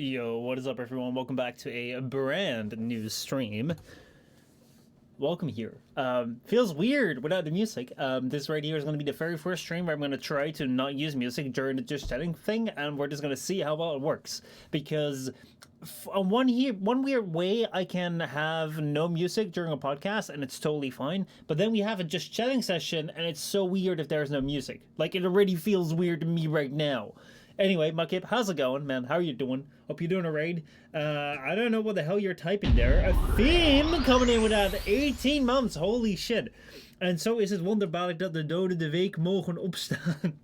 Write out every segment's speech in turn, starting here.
Yo, what is up, everyone? Welcome back to a brand new stream. Welcome here. Feels weird without the music. This right here is going to be the very first stream where I'm going to try to not use music during the just chatting thing, and we're just going to see how well it works. Because on one weird way, I can have no music during a podcast, and it's totally fine. But then we have a just chatting session, and it's so weird if there's no music. Like, it already feels weird to me right now. Anyway, Mukip, how's it going, man? How are you doing? Hope you're doing alright. I don't know what the hell you're typing there. A theme coming in without 18 months. Holy shit. En zo is het wonderbaarlijk dat de doden de week mogen opstaan.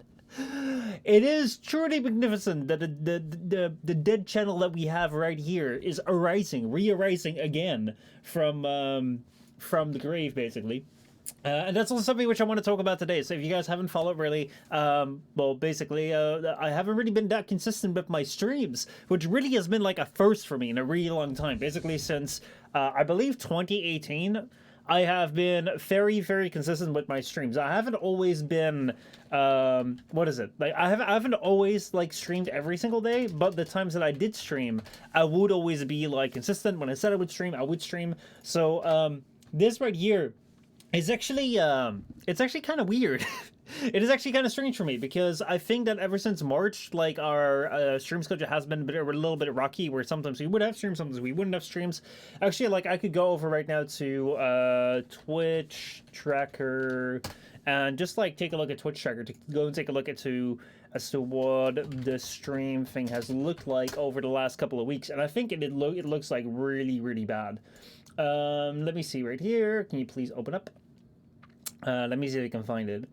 It is truly magnificent that the dead channel that we have right here is arising, re-arising again from the grave, basically. And that's also something which I want to talk about today. So if you guys haven't followed really, well, basically, I haven't really been that consistent with my streams, which really has been like a first for me in a really long time. Basically since, I believe 2018, I have been very, very consistent with my streams. I haven't always been, what is it? Like, I haven't always, like, streamed every single day, but the times that I did stream, I would always be, like, consistent. When I said I would stream, I would stream. So, this right here, it's actually kind of weird. It is actually kind of strange for me because I think that ever since March, like our stream schedule has been a little bit rocky, where sometimes we would have streams, sometimes we wouldn't have streams. Actually, like I could go over right now to Twitch tracker and just like take a look at Twitch tracker to go and take a look as to what the stream thing has looked like over the last couple of weeks, and I think it looks like really bad. Let me see right here. Can you please open up? Let me see if I can find it.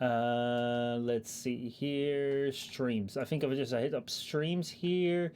Let's see here. Streams. I think I hit up streams here.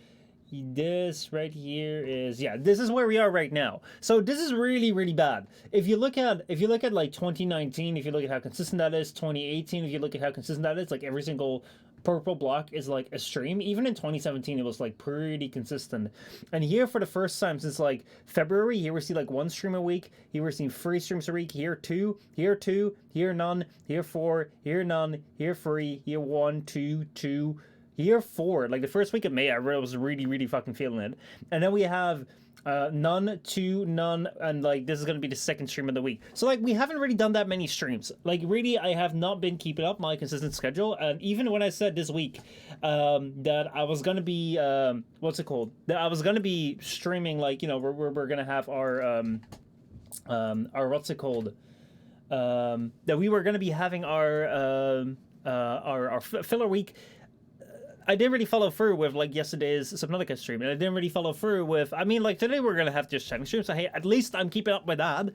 This right here is, yeah, this is where we are right now. So this is really bad. If you look at like 2019, if you look at how consistent that is, 2018, if you look at how consistent that is, like every single purple block is like a stream. Even in 2017 it was like pretty consistent, and here for the first time since like February, here we see like one stream a week, here we're seeing 3 streams a week, here 2, here none, here 4, here none, here 3, here 1, 2, 2, here 4. Like the first week of May I was really fucking feeling it, and then we have none, 2, none, and like this is gonna be the second stream of the week. So like we haven't really done that many streams. Like really, I have not been keeping up my consistent schedule. And even when I said this week that I was gonna be what's it called? That I was gonna be streaming, like, you know, we're gonna have our what's it called? That we were gonna be having our filler week. I didn't really follow through with like yesterday's Subnautica stream, and I didn't really follow through with. I mean, like today we're gonna have just chatting streams, so hey, at least I'm keeping up with that.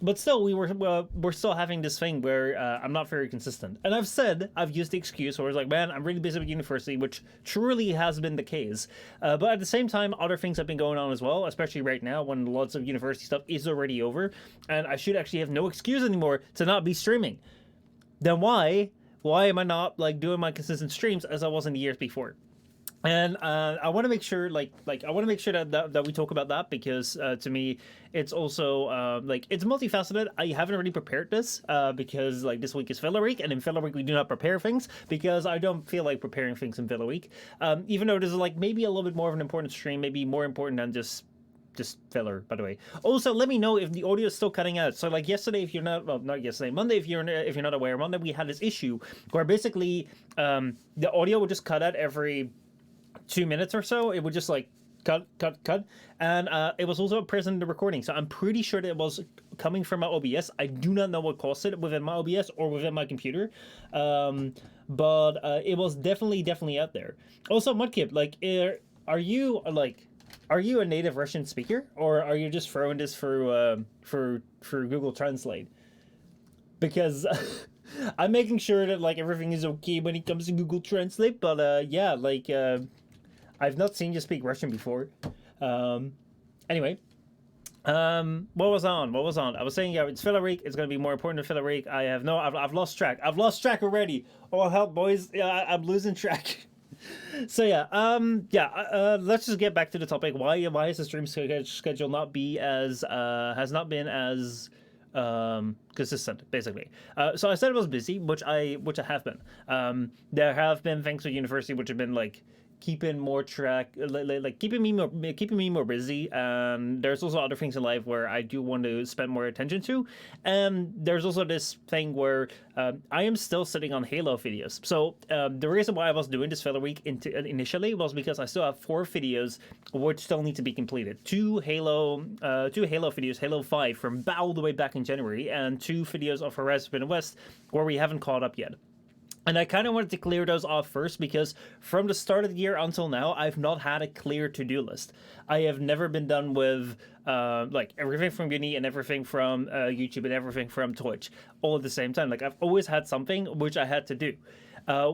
But still, we're still having this thing where I'm not very consistent, and I've used the excuse where it's like, man, I'm really busy with university, which truly has been the case. But at the same time, other things have been going on as well, especially right now when lots of university stuff is already over, and I should actually have no excuse anymore to not be streaming. Then why am I not like doing my consistent streams as I was in the years before? And I want to make sure, like I want to make sure that we talk about that, because to me, it's also like it's multifaceted. I haven't really prepared this because like this week is filler week, and in filler week we do not prepare things because I don't feel like preparing things in filler week. Even though this is like maybe a little bit more of an important stream, maybe more important than just filler, by the way. Also, let me know if the audio is still cutting out. So like yesterday, if you're not, well, not yesterday, Monday, if you're not aware, Monday we had this issue where basically the audio would just cut out every 2 minutes or so. It would just like cut, and it was also present in the recording. So I'm pretty sure that it was coming from my OBS. I do not know what caused it within my OBS or within my computer, but it was definitely out there. Also, Mudkip, like, are you a native Russian speaker, or are you just throwing this through Google Translate? Because I'm making sure that like everything is okay when it comes to Google Translate. But yeah, like I've not seen you speak Russian before. Anyway, what was on? I was saying, yeah, it's filler week. It's gonna be more important than filler week. I've lost track. I've lost track already. Oh help, boys! Yeah, I'm losing track. So yeah, let's just get back to the topic. Why is the stream schedule not be as has not been as consistent, basically. So I said it was busy, which I have been. There have been things with university which have been like keeping more track, like keeping me more busy. And there's also other things in life where I do want to spend more attention to. And there's also this thing where I am still sitting on Halo videos. So the reason why I was doing this filler week initially was because I still have 4 videos which still need to be completed. 2 Halo videos, Halo 5 from all the way back in January, and 2 videos of Horizon Forbidden West where we haven't caught up yet. And I kind of wanted to clear those off first because from the start of the year until now, I've not had a clear to-do list. I have never been done with like everything from uni and everything from YouTube and everything from Twitch all at the same time. Like I've always had something which I had to do,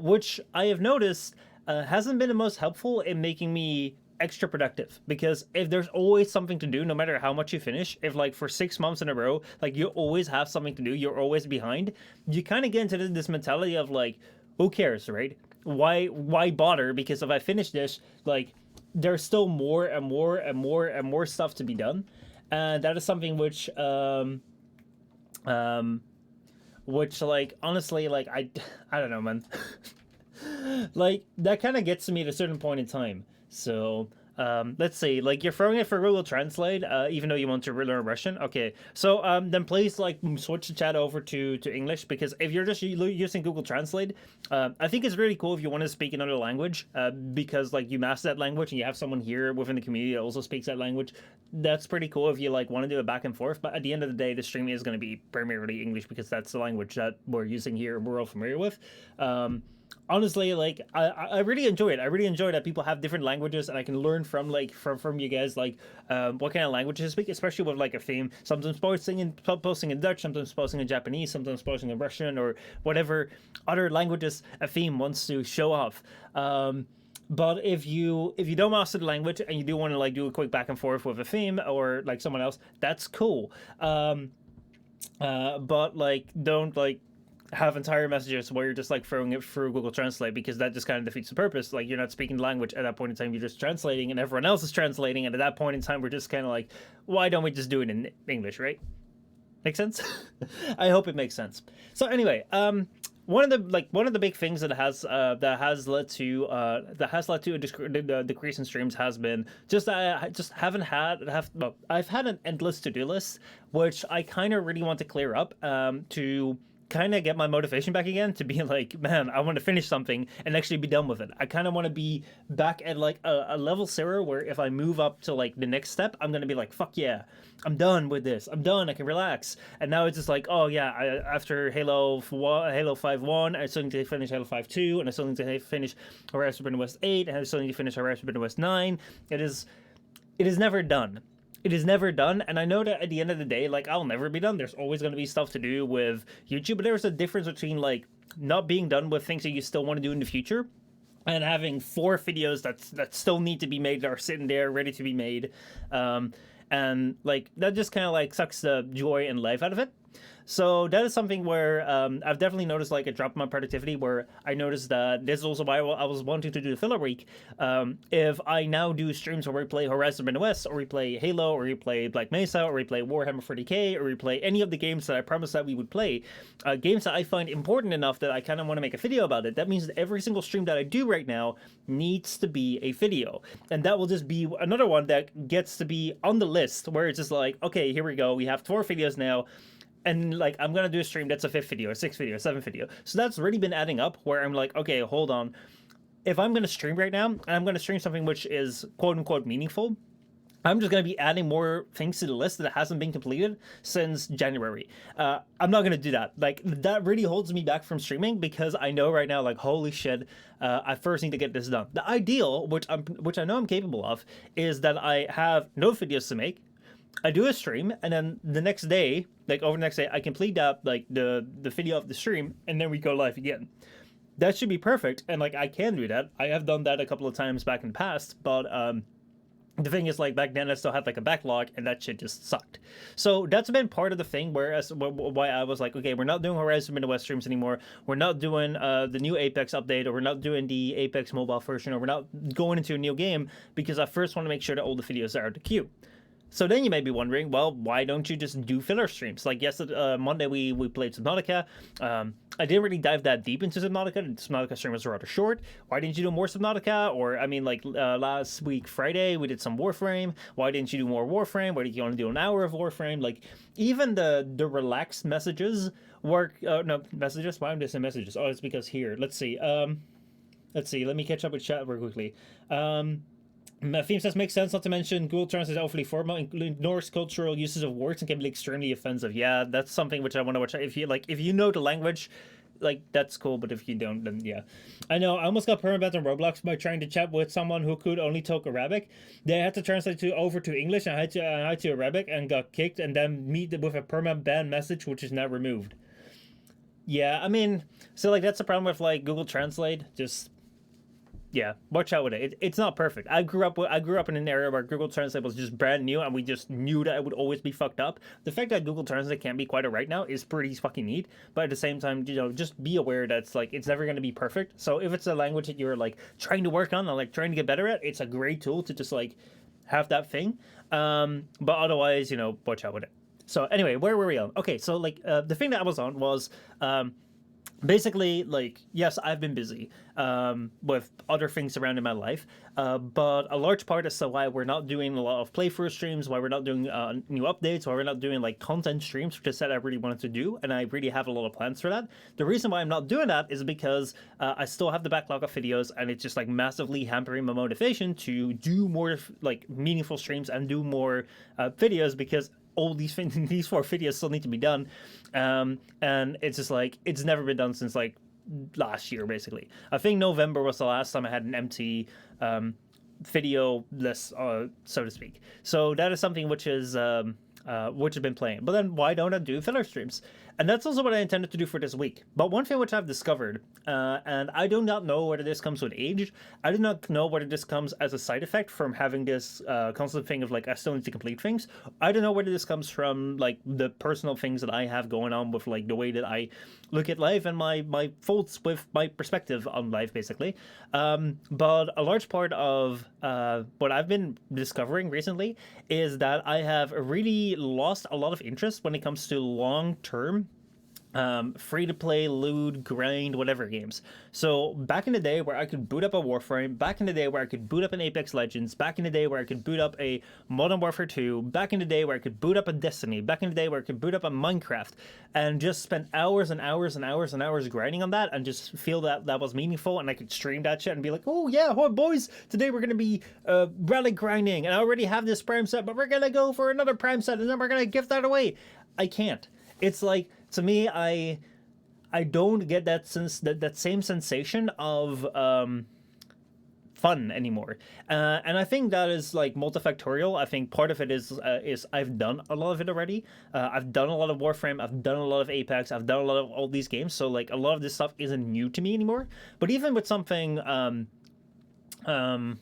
which I have noticed hasn't been the most helpful in making me extra productive, because if there's always something to do, no matter how much you finish, if like for 6 months in a row, like you always have something to do, you're always behind, you kind of get into this mentality of like, who cares, right? Why bother? Because if I finish this, like there's still more and more and more and more stuff to be done. And that is something which like honestly, like I don't know, man. Like that kind of gets to me at a certain point in time. So let's see, like you're throwing it for Google Translate, even though you want to learn Russian. Okay, so then please like switch the chat over to English, because if you're just using Google Translate, I think it's really cool if you want to speak another language, because like you master that language and you have someone here within the community that also speaks that language. That's pretty cool if you like want to do it back and forth. But at the end of the day, the stream is going to be primarily English because that's the language that we're using here and we're all familiar with. Honestly, like I really enjoy it. I really enjoy that people have different languages and I can learn from like from you guys, like what kind of languages you speak, especially with like a theme. Sometimes posting in Dutch, sometimes posting in Japanese, sometimes posting in Russian, or whatever other languages a theme wants to show off. But if you don't master the language and you do want to like do a quick back and forth with a theme or like someone else, that's cool. But like don't like have entire messages where you're just like throwing it through Google Translate, because that just kind of defeats the purpose. Like you're not speaking the language at that point in time, you're just translating and everyone else is translating, and at that point in time we're just kind of like, why don't we just do it in English, right? Make sense? I hope it makes sense. So anyway, one of the big things that has led to a decrease in streams has been just I've had an endless to-do list, which I kind of really want to clear up, to kind of get my motivation back again, to be like, man, I want to finish something and actually be done with it. I kind of want to be back at like a level 0 where if I move up to like the next step, I'm going to be like, fuck yeah, I'm done with this. I'm done. I can relax. And now it's just like, oh yeah, after Halo 5.1, I still need to finish Halo 5.2, and I still need to finish Horizon Forbidden West 8, and I still need to finish Horizon Forbidden West 9. It is never done. It is never done, and I know that at the end of the day, like, I'll never be done. There's always going to be stuff to do with YouTube, but there's a difference between, like, not being done with things that you still want to do in the future and having 4 videos that still need to be made, that are sitting there ready to be made, and, like, that just kind of, like, sucks the joy and life out of it. So that is something where I've definitely noticed like a drop in my productivity, where I noticed that this is also why I was wanting to do the filler week. If I now do streams where we play Horizon Forbidden West, or we play Halo, or we play Black Mesa, or we play Warhammer 40k, or we play any of the games that I promised that we would play, games that I find important enough that I kind of want to make a video about it, that means that every single stream that I do right now needs to be a video. And that will just be another one that gets to be on the list, where it's just like, okay, here we go, we have 4 videos now. And like, I'm gonna do a stream that's a 5th video, a 6th video, a 7th video. So that's really been adding up, where I'm like, okay, hold on. If I'm gonna stream right now, and I'm gonna stream something which is quote unquote meaningful, I'm just gonna be adding more things to the list that hasn't been completed since January. I'm not gonna do that. Like, that really holds me back from streaming, because I know right now, like, holy shit, I first need to get this done. The ideal, which I know I'm capable of, is that I have no videos to make. I do a stream, and then the next day, like over the next day, I complete that, like the video of the stream, and then we go live again. That should be perfect, and like I can do that. I have done that a couple of times back in the past, but the thing is, like, back then I still had like a backlog, and that shit just sucked. So that's been part of the thing, whereas why I was like, okay, we're not doing Horizon Forbidden West streams anymore. We're not doing the new Apex update, or we're not doing the Apex mobile version, or we're not going into a new game, because I first want to make sure that all the videos are out of the queue. So then you may be wondering, well, why don't you just do filler streams? Like yesterday, Monday, we played Subnautica. I didn't really dive that deep into Subnautica. The Subnautica stream was rather short. Why didn't you do more Subnautica? Or, I mean, like last week, Friday, we did some Warframe. Why didn't you do more Warframe? Why did you only do an hour of Warframe? Like, even the relaxed messages work. No, messages? Why am I saying messages? Oh, it's because here. Let's see. Let me catch up with chat real quickly. Theme says makes sense, not to mention Google Translate is awfully formal, including Norse cultural uses of words and can be extremely offensive. Yeah, that's something which I want to watch. If you know the language, like that's cool, but if you don't, then yeah. I know I almost got permaban on Roblox by trying to chat with someone who could only talk Arabic. They had to translate over to English and I had to Arabic and got kicked, and then meet with a permaban message which is now removed. Yeah, I mean, so like that's the problem with like Google Translate. Just yeah, watch out with it. It's not perfect. I grew up in an area where Google Translate was just brand new, and we just knew that it would always be fucked up. The fact that Google Translate can't be quite right now is pretty fucking neat. But at the same time, just be aware that it's never going to be perfect. So if it's a language that you're like trying to work on and like trying to get better at, it's a great tool to just like have that thing. But otherwise, watch out with it. So anyway, where were we on? Okay, so like the thing that I was on was basically, like, yes, I've been busy with other things around in my life, but a large part is why we're not doing a lot of playthrough streams, why we're not doing new updates, why we're not doing like content streams, which I said I really wanted to do, and I really have a lot of plans for that. The reason why I'm not doing that is because I still have the backlog of videos, and it's just like massively hampering my motivation to do more like meaningful streams and do more videos, because all these 4 videos still need to be done, and it's just like it's never been done since like last year basically. I think November was the last time I had an empty video list, so to speak. So that is something which is which I've been playing. But then why don't I do filler streams? And that's also what I intended to do for this week. But one thing which I've discovered, and I do not know whether this comes with age, I do not know whether this comes as a side effect from having this constant thing of like I still need to complete things. I don't know whether this comes from like the personal things that I have going on with like the way that I look at life and my faults with my perspective on life basically. But a large part of what I've been discovering recently is that I have really lost a lot of interest when it comes to long-term free to play, loot, grind, whatever games. So back in the day where I could boot up a Warframe, back in the day where I could boot up an Apex Legends, back in the day where I could boot up a Modern Warfare 2, back in the day where I could boot up a Destiny, back in the day where I could boot up a Minecraft, and just spend hours and hours and hours and hours grinding on that, and just feel that that was meaningful, and I could stream that shit and be like, oh yeah, boys, today we're gonna be relic grinding, and I already have this prime set, but we're gonna go for another prime set, and then we're gonna give that away. I can't. It's like, to me, I don't get that that same sensation of fun anymore, and I think that is like multifactorial. I think part of it is I've done a lot of it already. I've done a lot of Warframe. I've done a lot of Apex. I've done a lot of all these games. So like a lot of this stuff isn't new to me anymore. But even with something, I don't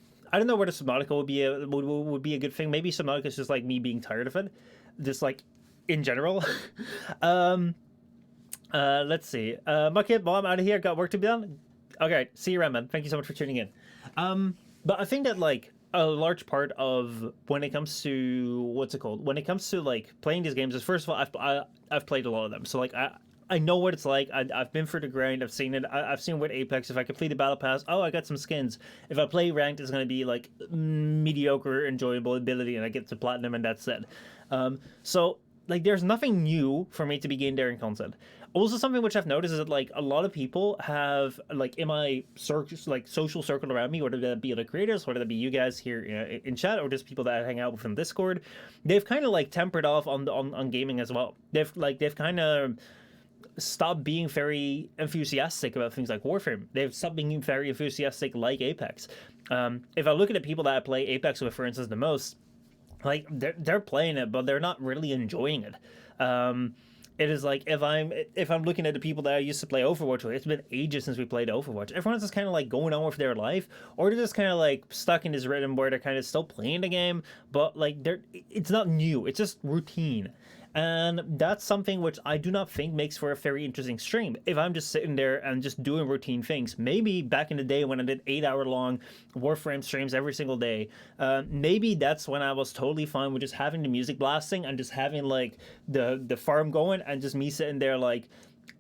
know whether Subnautica would be a good thing. Maybe Subnautica is just like me being tired of it, just like in general. Let's see. My kid, well, I'm out of here. Got work to be done. Okay, see you around, man. Thank you so much for tuning in. But I think that like a large part of when it comes to when it comes to like playing these games is, first of all, I've played a lot of them, so like I know what it's like. I've been through the grind. I've seen it. I've seen with Apex, if I complete the battle pass, oh, I got some skins. If I play ranked, it's going to be like mediocre enjoyable ability, and I get to platinum, and that's it. So like there's nothing new for me to be gained there in content. Also, something which I've noticed is that like a lot of people have like in my like social circle around me, whether that be other creators, whether that be you guys here in chat, or just people that I hang out with in Discord, they've kind of like tempered off on gaming as well. They've kind of stopped being very enthusiastic about things like Warframe. They've stopped being very enthusiastic like Apex. If I look at the people that I play Apex with, for instance, the most, like they're playing it, but they're not really enjoying it. It is like if I'm looking at the people that I used to play Overwatch with, it's been ages since we played Overwatch. Everyone's just kind of like going on with their life, or they're just kind of like stuck in this rhythm where they're kind of still playing the game, but like it's not new. It's just routine. And that's something which I do not think makes for a very interesting stream. If I'm just sitting there and just doing routine things, maybe back in the day when I did 8 hour long Warframe streams every single day, maybe that's when I was totally fine with just having the music blasting and just having like the farm going and just me sitting there like,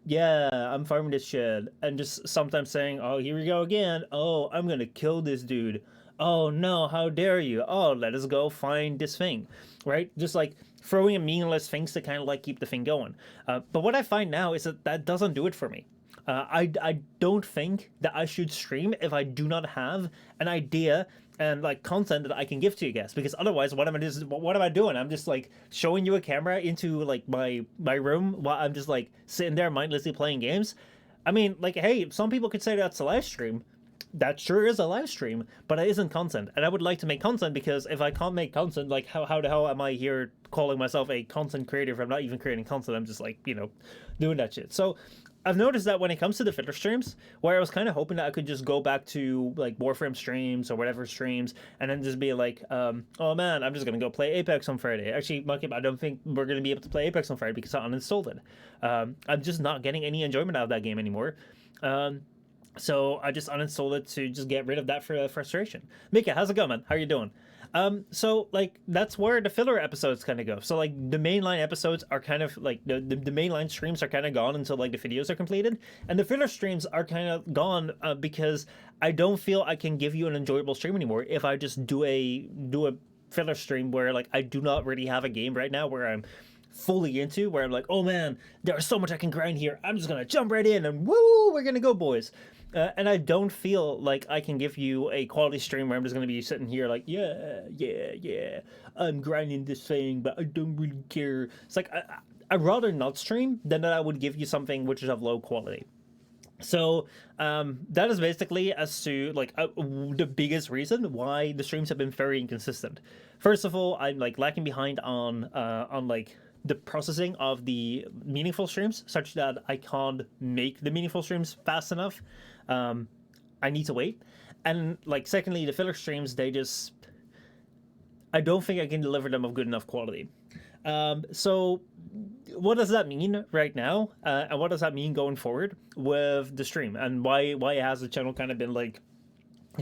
yeah, I'm farming this shit, and just sometimes saying, oh, here we go again. Oh, I'm gonna kill this dude. Oh no, how dare you? Oh, let us go find this thing, right? Just like throwing in meaningless things to kind of like keep the thing going. But what I find now is that that doesn't do it for me. I don't think that I should stream if I do not have an idea and like content that I can give to you guys, because otherwise what am I doing? I'm just like showing you a camera into like my room while I'm just like sitting there mindlessly playing games. I mean, like, hey, some people could say that's a live stream. That sure is a live stream, but it isn't content. And I would like to make content, because if I can't make content, like how the hell am I here calling myself a content creator if I'm not even creating content? I'm just like, doing that shit. So I've noticed that when it comes to the filler streams, where I was kind of hoping that I could just go back to like Warframe streams or whatever streams, and then just be like, oh man, I'm just gonna go play Apex on Friday. Actually, Monkey, I don't think we're gonna be able to play Apex on Friday because I uninstalled it. I'm just not getting any enjoyment out of that game anymore. So I just uninstalled it to just get rid of that frustration. Mika, how's it going, man? How are you doing? So like that's where the filler episodes kind of go. So like the mainline episodes are kind of like the mainline streams are kind of gone until like the videos are completed, and the filler streams are kind of gone because I don't feel I can give you an enjoyable stream anymore if I just do a filler stream where like I do not really have a game right now where I'm fully into, where I'm like, oh man, there's so much I can grind here. I'm just gonna jump right in and woo, we're gonna go, boys. And I don't feel like I can give you a quality stream where I'm just gonna be sitting here like, yeah, I'm grinding this thing, but I don't really care. It's like I'd rather not stream than that I would give you something which is of low quality. So that is basically as to like the biggest reason why the streams have been very inconsistent. First of all, I'm like lacking behind on like the processing of the meaningful streams, such that I can't make the meaningful streams fast enough. I need to wait. And like secondly, the filler streams, I don't think I can deliver them of good enough quality. So what does that mean right now? And what does that mean going forward with the stream? And why has the channel kind of been like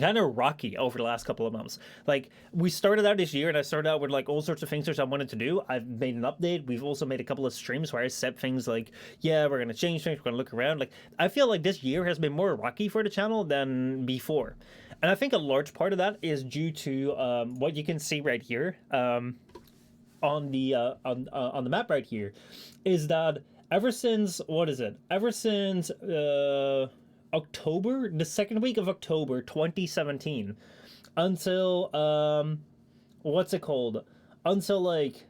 kind of rocky over the last couple of months? Like we started out this year and I started out with like all sorts of things which I wanted to do. I've made an update. We've also made a couple of streams where I said things like, yeah, we're going to change things, we're going to look around. Like I feel like this year has been more rocky for the channel than before. And I think a large part of that is due to what you can see right here on the map right here, is that ever since, what is it? Ever since October, the second week of October 2017, until what's it called? Until like,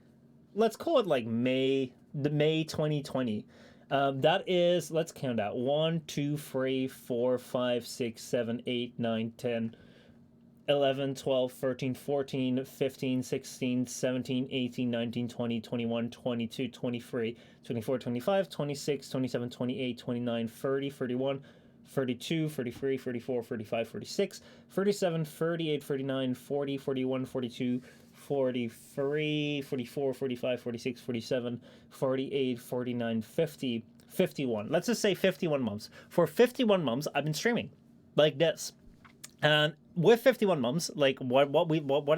let's call it like May 2020. That is, let's count out 1, 2, 3, 4, 5, 6, 7, 8, 9, 10, 11, 12, 13, 14, 15, 16, 17, 18, 19, 20, 21, 22, 23, 24, 25, 26, 27, 28, 29, 30, 31, 32, 33, 34, 35, 36, 37, 38, 39, 40, 41, 42, 43, 44, 45, 46, 47, 48, 49, 50, 51. Let's just say 51 months. For 51 months, I've been streaming like this. And with 51 months, like what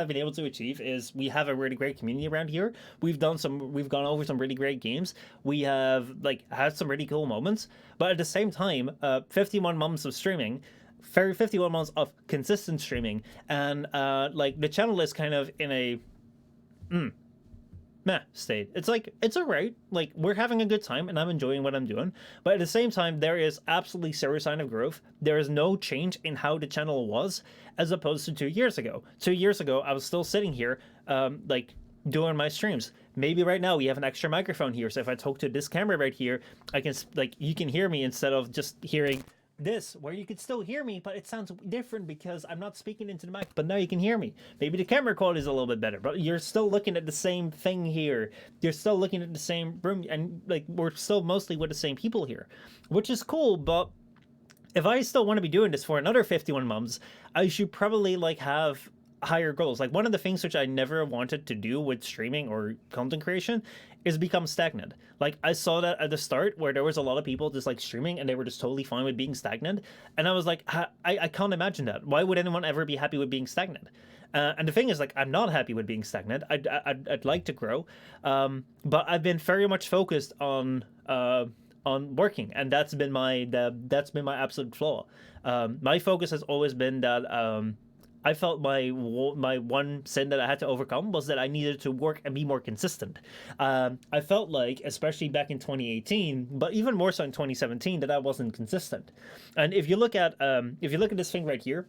I've been able to achieve is we have a really great community around here. We've gone over some really great games. We have like had some really cool moments. But at the same time, 51 months of streaming, 51 months of consistent streaming, and like the channel is kind of in a meh state. It's like, it's alright. Like, we're having a good time and I'm enjoying what I'm doing. But at the same time, there is absolutely zero sign of growth. There is no change in how the channel was as opposed to 2 years ago. 2 years ago, I was still sitting here, like, doing my streams. Maybe right now we have an extra microphone here. So if I talk to this camera right here, I can, like, you can hear me instead of just hearing this, where you could still hear me, but it sounds different because I'm not speaking into the mic, but now you can hear me. Maybe the camera quality is a little bit better, but you're still looking at the same thing here. You're still looking at the same room, and like we're still mostly with the same people here, which is cool. But if I still want to be doing this for another 51 months, I should probably like have higher goals. Like one of the things which I never wanted to do with streaming or content creation is become stagnant. Like I saw that at the start where there was a lot of people just like streaming and they were just totally fine with being stagnant, and I was like, I can't imagine that. Why would anyone ever be happy with being stagnant? And the thing is, like, I'm not happy with being stagnant. I'd like to grow, but I've been very much focused on working, and that's been my absolute flaw. My focus has always been that I felt my one sin that I had to overcome was that I needed to work and be more consistent. I felt like, especially back in 2018, but even more so in 2017, that I wasn't consistent. And if you look at this thing right here,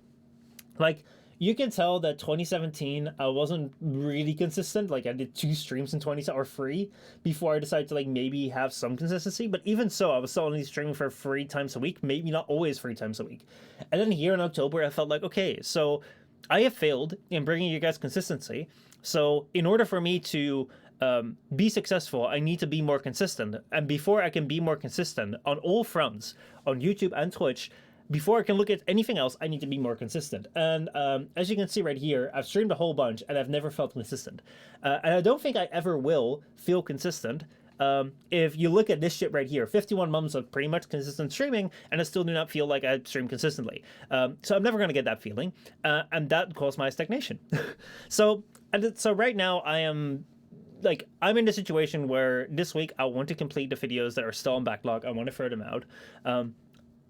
like you can tell that 2017 I wasn't really consistent. Like I did 2 streams in 20 or 3 before I decided to like maybe have some consistency. But even so, I was still only streaming for 3 times a week, maybe not always 3 times a week. And then here in October, I felt like, okay, so I have failed in bringing you guys consistency. So in order for me to be successful, I need to be more consistent. And before I can be more consistent on all fronts, on YouTube and Twitch, before I can look at anything else, I need to be more consistent. And as you can see right here, I've streamed a whole bunch and I've never felt consistent. And I don't think I ever will feel consistent. If you look at this shit right here, 51 months of pretty much consistent streaming, and I still do not feel like I stream consistently. So I'm never going to get that feeling. And that caused my stagnation. So right now I am like, I'm in the situation where this week I want to complete the videos that are still on backlog. I want to throw them out.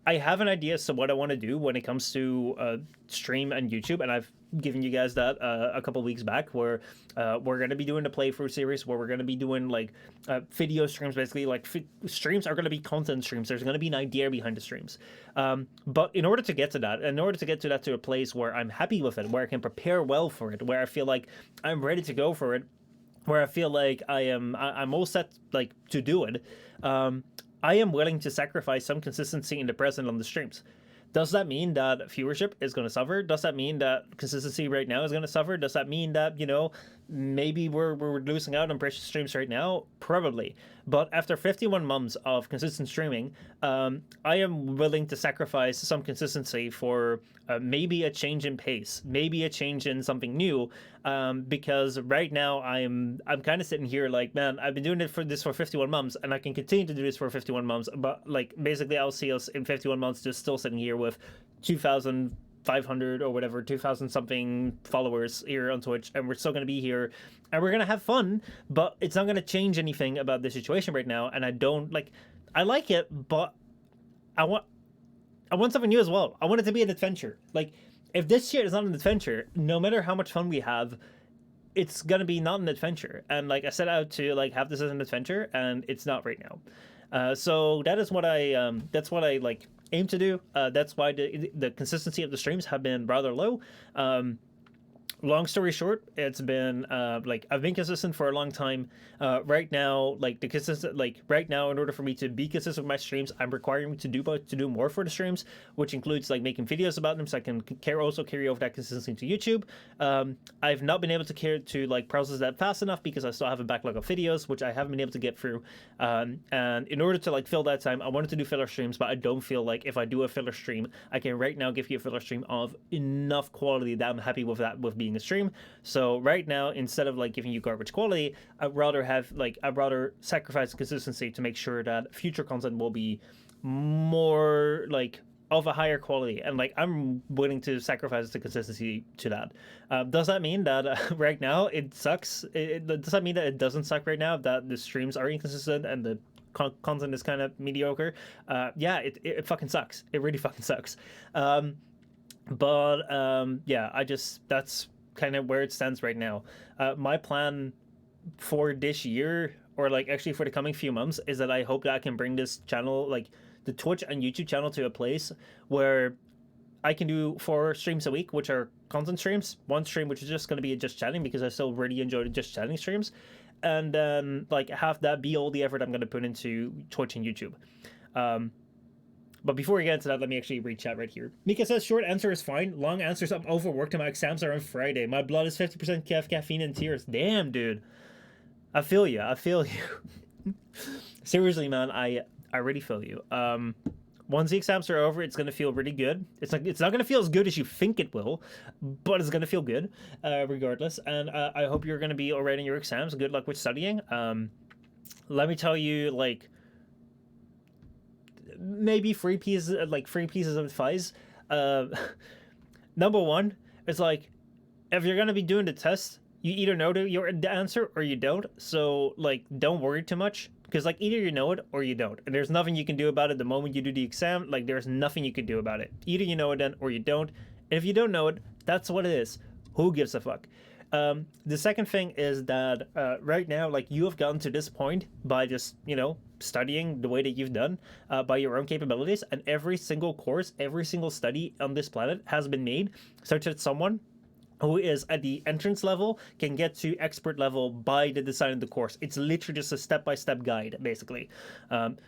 I have an idea as to what I want to do when it comes to stream and YouTube, and I've given you guys that a couple weeks back, where we're going to be doing the playthrough series, where we're going to be doing like video streams, basically. Like streams are going to be content streams. There's going to be an idea behind the streams. But in order to get to that, to a place where I'm happy with it, where I can prepare well for it, where I feel like I'm ready to go for it, where I feel like I'm all set like to do it. I am willing to sacrifice some consistency in the present on the streams. Does that mean that viewership is going to suffer? Does that mean that consistency right now is going to suffer? Does that mean that, maybe we're losing out on precious streams right now? Probably. But after 51 months of consistent streaming, I am willing to sacrifice some consistency for maybe a change in pace, maybe a change in something new, because right now I'm kind of sitting here like, man, I've been doing it for 51 months, and I can continue to do this for 51 months, but like basically I'll see us in 51 months just still sitting here with 2,500 or whatever, 2,000 something followers here on Twitch, and we're still going to be here and we're going to have fun, but it's not going to change anything about the situation right now. And I like it, but I want something new as well. I want it to be an adventure. Like, if this shit is not an adventure, no matter how much fun we have, it's gonna be not an adventure. And like I set out to like have this as an adventure, and it's not right now. So that is what I like aim to do. That's why the consistency of the streams have been rather low. Long story short, it's been I've been consistent for a long time. Right now, in order for me to be consistent with my streams, I'm requiring to do more for the streams, which includes like making videos about them, so I can also carry over that consistency to YouTube. I've not been able to like process that fast enough because I still have a backlog of videos which I haven't been able to get through. And in order to like fill that time, I wanted to do filler streams, but I don't feel like if I do a filler stream, I can right now give you a filler stream of enough quality that I'm happy with that with being a stream. So right now, instead of like giving you garbage quality, I'd rather sacrifice consistency to make sure that future content will be more like of a higher quality, and like I'm willing to sacrifice the consistency to that. Does that mean that right now it sucks? Does that mean that it doesn't suck right now, that the streams are inconsistent and the content is kind of mediocre? Yeah, it fucking sucks. It really fucking sucks. Yeah, that's kind of where it stands right now. My plan for this year, or like actually for the coming few months, is that I hope that I can bring this channel, like the Twitch and YouTube channel, to a place where I can do 4 streams a week, which are content streams. 1 stream which is just going to be just chatting, because I still really enjoy the just chatting streams, and then like have that be all the effort I'm going to put into Twitch and YouTube. But before we get into that, let me actually read chat right here. Mika says, short answer is fine. Long answers, I'm overworked and my exams are on Friday. My blood is 50% caffeine and tears. Damn, dude. I feel you. Seriously, man, I really feel you. once the exams are over, it's gonna feel really good. It's not gonna feel as good as you think it will, but it's gonna feel good, regardless. And I hope you're gonna be all right in your exams. Good luck with studying. Let me tell you, like, maybe three pieces of advice. Uh, Number one, it's like, if you're gonna be doing the test, you either know the answer or you don't. So like, don't worry too much, because like either you know it or you don't, and there's nothing you can do about it the moment you do the exam. Like, there's nothing you can do about it. Either you know it then or you don't. And if you don't know it, that's what it is. Who gives a fuck? The second thing is that right now, like, you have gotten to this point by just, studying the way that you've done, by your own capabilities, and every single course, every single study on this planet has been made such that someone who is at the entrance level can get to expert level by the design of the course. It's literally just a step-by-step guide, basically.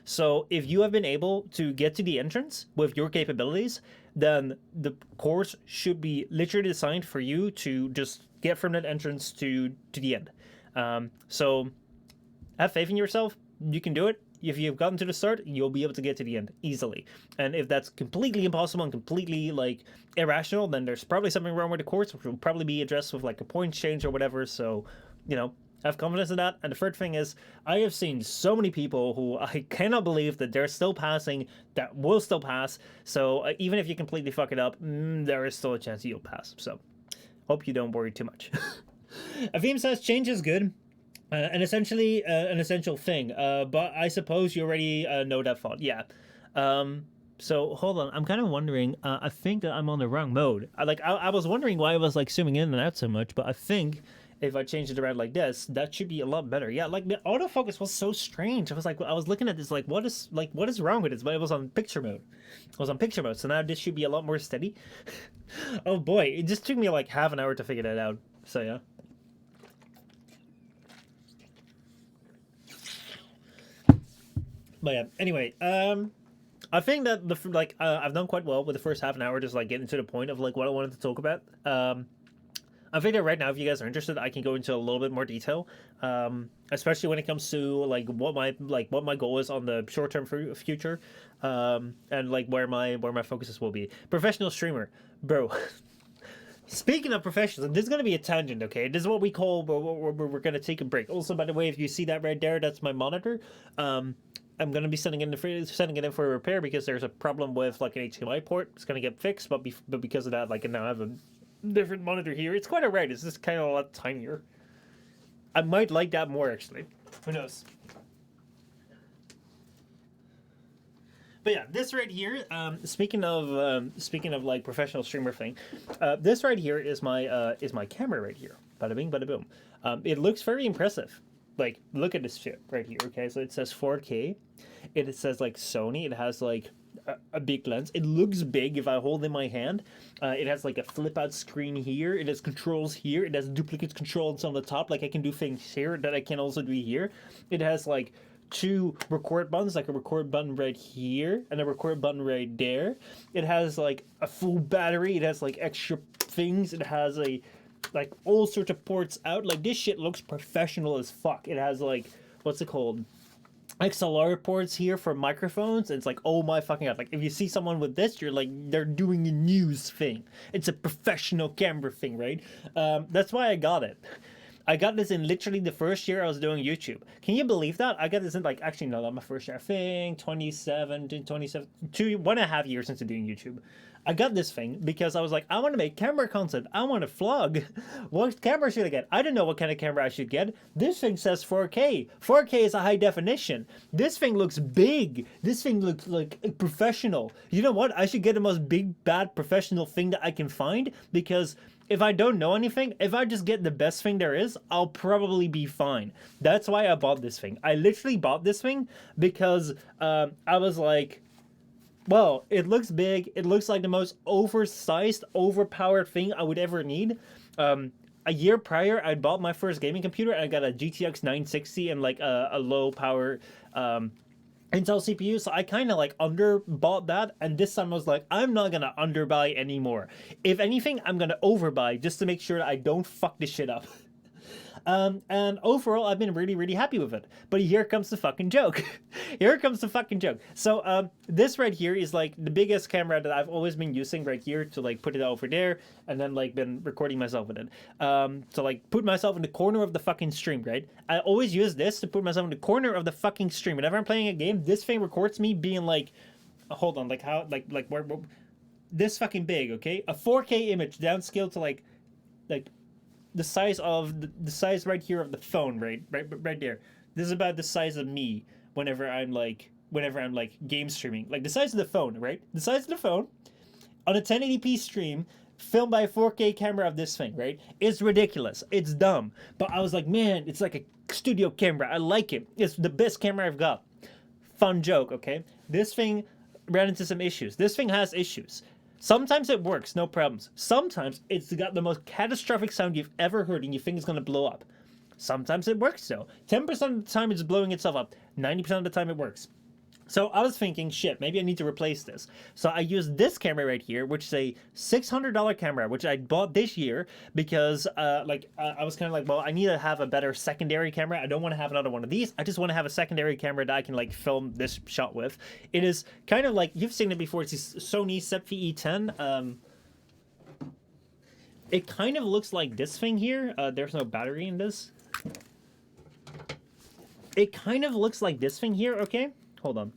So if you have been able to get to the entrance with your capabilities, then the course should be literally designed for you to just get from that entrance to the end. So have faith in yourself. You can do it. If you've gotten to the start, you'll be able to get to the end easily. And if that's completely impossible and completely like irrational, then there's probably something wrong with the course, which will probably be addressed with like a point change or whatever. So, have confidence in that. And the third thing is, I have seen so many people who I cannot believe that they're still passing, that will still pass. So even if you completely fuck it up, there is still a chance you'll pass. So hope you don't worry too much. Afim says change is good. And essentially an essential thing, but I suppose you already know that thought. Yeah. So hold on, I'm kind of wondering. I think that I'm on the wrong mode. I was wondering why I was like zooming in and out so much, but I think if I change it around like this, that should be a lot better. Yeah, like the autofocus was so strange. I was looking at this like, what is wrong with this? But it was on picture mode. It was on picture mode, so now this should be a lot more steady. Oh boy, it just took me like half an hour to figure that out. So yeah. But yeah, anyway, I think that I've done quite well with the first half an hour, just like getting to the point of like what I wanted to talk about. I think that right now, if you guys are interested, I can go into a little bit more detail, especially when it comes to like what my goal is on the short term future, and like where my focuses will be. Professional streamer, bro. Speaking of professionals, this is going to be a tangent, okay? This is what we call, we're going to take a break. Also, by the way, if you see that right there, that's my monitor. I'm going to be sending it in for a repair because there's a problem with like an HDMI port. It's going to get fixed, but because of that, like now I have a different monitor here. It's quite alright. It's just kind of a lot tinier. I might like that more, actually. Who knows? But yeah, this right here. Speaking of like professional streamer thing, this right here is my camera right here. Bada bing, bada boom. It looks very impressive. Like, look at this shit right here. Okay, so it says 4K. It says like Sony. It has like a big lens. It looks big if I hold it in my hand. It has like a flip out screen here. It has controls here. It has duplicate controls on the top. Like I can do things here that I can also do here. It has like two record buttons, like a record button right here and a record button right there. It has like a full battery. It has like extra things. It has like all sorts of ports out. Like this shit looks professional as fuck. It has like, what's it called? XLR ports here for microphones. It's like, oh my fucking god. Like if you see someone with this, you're like, they're doing a news thing. It's a professional camera thing, right? That's why I got it. I got this in literally the first year I was doing YouTube. Can you believe that? I got this in like, actually no, not my first year. I think 27, 1.5 years into doing YouTube. I got this thing because I was like, I want to make camera content. I want to vlog. What camera should I get? I don't know what kind of camera I should get. This thing says 4K. 4K is a high definition. This thing looks big. This thing looks like professional. You know what? I should get the most big, bad professional thing that I can find, because if I don't know anything, if I just get the best thing there is, I'll probably be fine. That's why I bought this thing. I literally bought this thing because I was like, well, it looks big. It looks like the most oversized, overpowered thing I would ever need. A year prior, I bought my first gaming computer and I got a GTX 960 and like a low power Intel CPU. So I kind of like underbought that. And this time I was like, I'm not going to underbuy anymore. If anything, I'm going to overbuy just to make sure that I don't fuck this shit up. And overall, I've been really, really happy with it. But here comes the fucking joke. Here comes the fucking joke. So this right here is like the biggest camera that I've always been using right here to like put it over there, and then like been recording myself with it. To like put myself in the corner of the fucking stream, right? I always use this to put myself in the corner of the fucking stream. Whenever I'm playing a game, this thing records me being like, hold on, like how, like where this fucking big, okay? A 4K image downscaled to like the size of the size right here of the phone, right there. This is about the size of me whenever I'm like game streaming, like the size of the phone, right? The size of the phone on a 1080p stream filmed by a 4K camera of this thing, right? It's ridiculous. It's dumb. But I was like, man, it's like a studio camera. I like it. It's the best camera I've got. Fun joke, okay? This thing ran into some issues. This thing has issues. Sometimes it works, no problems. Sometimes it's got the most catastrophic sound you've ever heard and you think it's gonna blow up. Sometimes it works though. 10% of the time it's blowing itself up. 90% of the time it works. So I was thinking, shit, maybe I need to replace this. So I used this camera right here, which is a $600 camera, which I bought this year because, I was kind of like, well, I need to have a better secondary camera. I don't want to have another one of these. I just want to have a secondary camera that I can like film this shot with. It is kind of like, you've seen it before. It's this Sony Sepfi E10. It kind of looks like this thing here. There's no battery in this. It kind of looks like this thing here, okay? Hold on.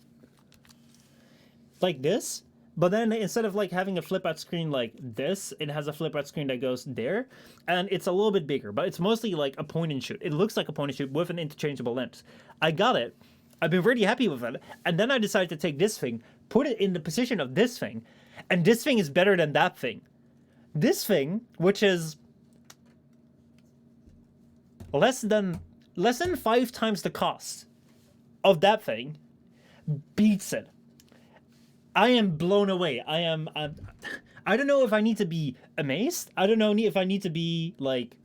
Like this, but then instead of like having a flip out screen like this, it has a flip out screen that goes there, and it's a little bit bigger, but it's mostly like a point and shoot. It looks like a point and shoot with an interchangeable lens. I got it. I've been really happy with it, and then I decided to take this thing, put it in the position of this thing, and this thing is better than that thing. This thing, which is less than 5 times the cost of that thing, beats it. I am blown away. I don't know if I need to be amazed. I don't know if I need to be like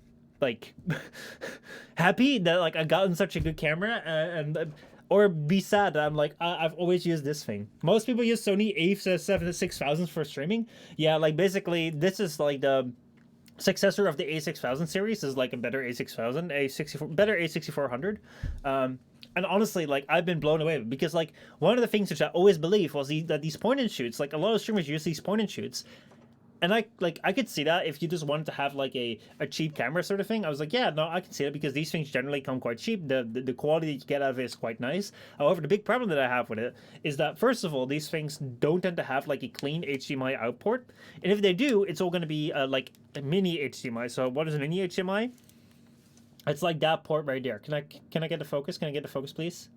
happy that like I gotten such a good camera, and or be sad that I'm like I've always used this thing. Most people use Sony A6000 for streaming. Yeah, like basically this is like the successor of the A6000 series. Is like a better A6000, better A6400. And honestly, like I've been blown away because like one of the things which I always believed was that these point and shoots, like a lot of streamers use these point and shoots, and I could see that if you just wanted to have like a cheap camera sort of thing. I was like, yeah, no, I can see that because these things generally come quite cheap. The quality that you get out of it is quite nice. However, the big problem that I have with it is that first of all, these things don't tend to have like a clean HDMI out port, and if they do, it's all going to be like a mini HDMI. So what is a mini HDMI? It's like that port right there. Can I get the focus? Can I get the focus, please?